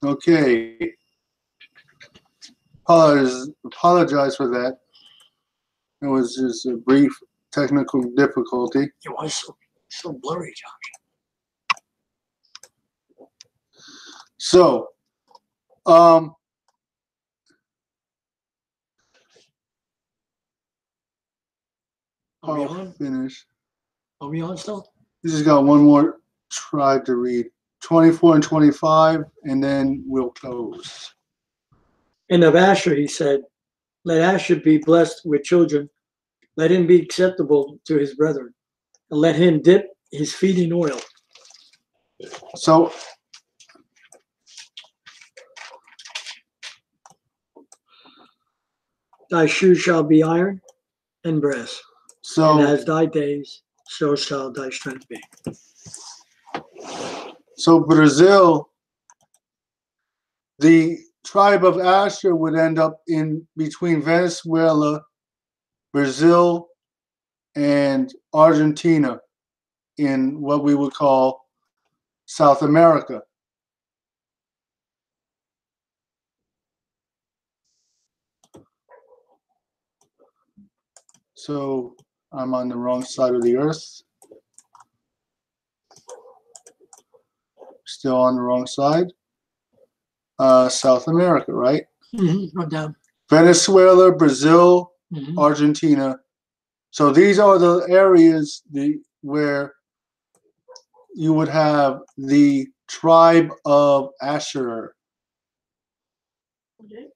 okay. Apologize for that. It was just a brief technical difficulty. It was so blurry, Josh. So, Are we on? finish. Are we on still? We just got one more tribe to read. 24 and 25, and then we'll close. And of Asher, he said, let Asher be blessed with children. Let him be acceptable to his brethren. and let him dip his feet in oil. So Thy shoes shall be iron and brass. So and as thy days, so shall thy strength be. So Brazil, the tribe of Asher would end up in between Venezuela, Brazil, and Argentina in what we would call South America. So I'm on the wrong side of the earth. Still on the wrong side. South America, right? Go down. Venezuela, Brazil, Mhm. Argentina. So these are the areas where you would have the tribe of Asher. Okay.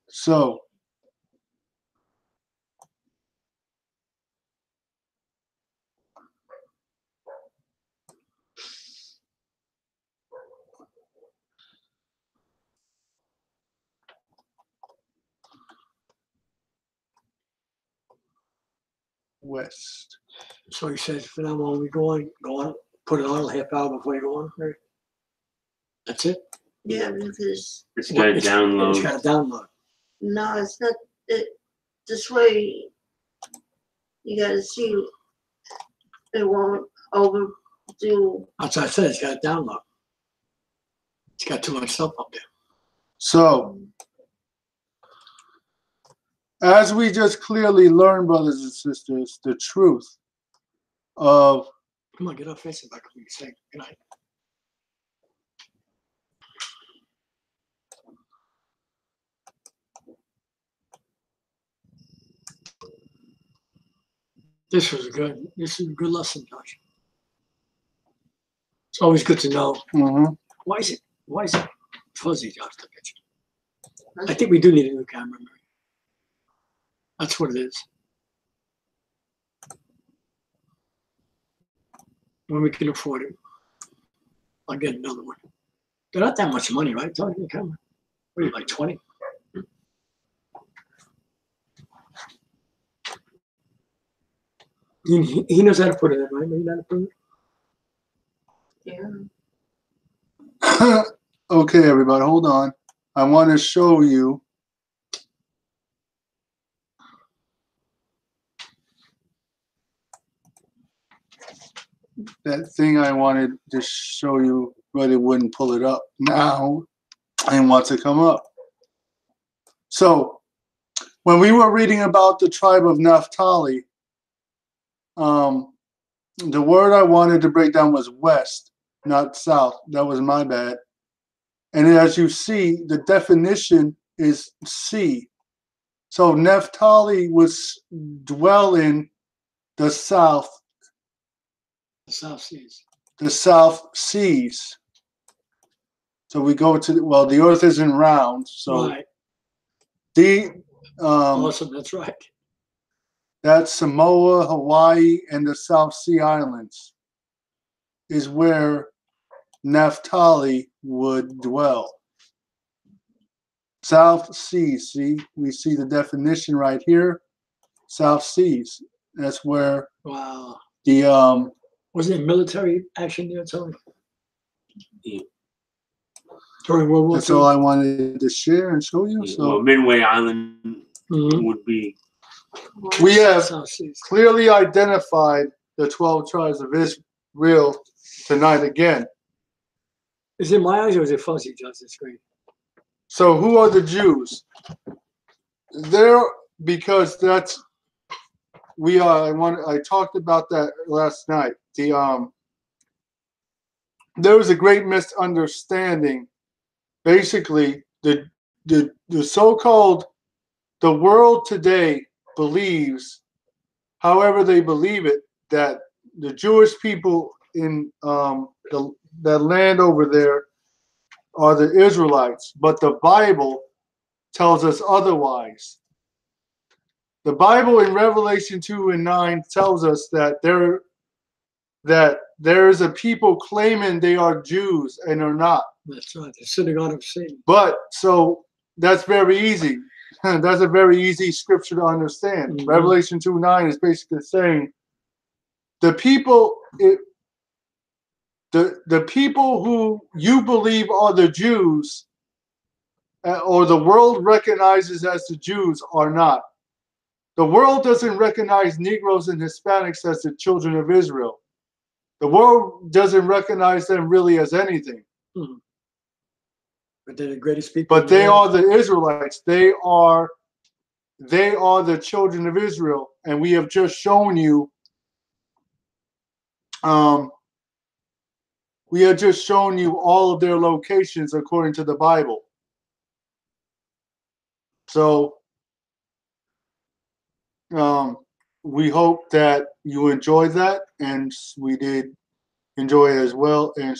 So west. So he says, for now on, we go on, put it on a half hour before you go on. Right? That's it. Yeah, because It's got to It's download. got to download. no, it's not. This way, you gotta see. It won't overdo. That's what I said. It's got to download. It's got too much stuff up there. So as we just clearly learned, brothers and sisters, the truth of Come on, get up, face it back. We can say good night. This was good. This is a good lesson, Josh. It's always good to know. Why is it fuzzy, Josh? The picture. I think we do need a new camera. Mary. That's what it is. When we can afford it, I'll get another one. They're not that much money, right? Talking the camera. What are you, like 20? He knows how to put it in, right? Maybe not put it. Yeah. Okay, everybody, hold on. I want to show you that thing I wanted to show you, but it wouldn't pull it up now and wants to come up. So when we were reading about the tribe of Naphtali, the word I wanted to break down was west, not south. That was my bad. And as you see, the definition is sea. So Naphtali was dwelling the south. The South Seas. The South Seas. So we go to, well, the earth isn't round. So Right. awesome, That's right. that's Samoa, Hawaii, and the South Sea Islands is where Naphtali would dwell. South Seas, see, we see the definition right here. South Seas. That's where Wow. the Was there military action there, Tony? Yeah. During World War II? That's all I wanted to share and show you. So Well, Midway Island would be. we have South Seas. clearly identified the 12 tribes of Israel tonight again. Is it my eyes or is it fuzzy, Justin Screen? So who are the Jews? There because that's I talked about that last night. There was a great misunderstanding. Basically, the so-called the world today believes, however they believe it, that the Jewish people in the land over there are the Israelites, but the Bible tells us otherwise. The Bible in Revelation 2:9 tells us that there is a people claiming they are Jews and are not. That's right, the synagogue of Satan. But so that's very easy. That's a very easy scripture to understand. Mm-hmm. Revelation 2:9 is basically saying the people the people who you believe are the Jews or the world recognizes as the Jews are not. The world doesn't recognize Negroes and Hispanics as the children of Israel. The world doesn't recognize them really as anything. Mm-hmm. But they're the greatest people. But they are the Israelites. They are the children of Israel, and we have just shown you. We have just shown you all of their locations according to the Bible. So we hope that you enjoyed that, and we did enjoy it as well. And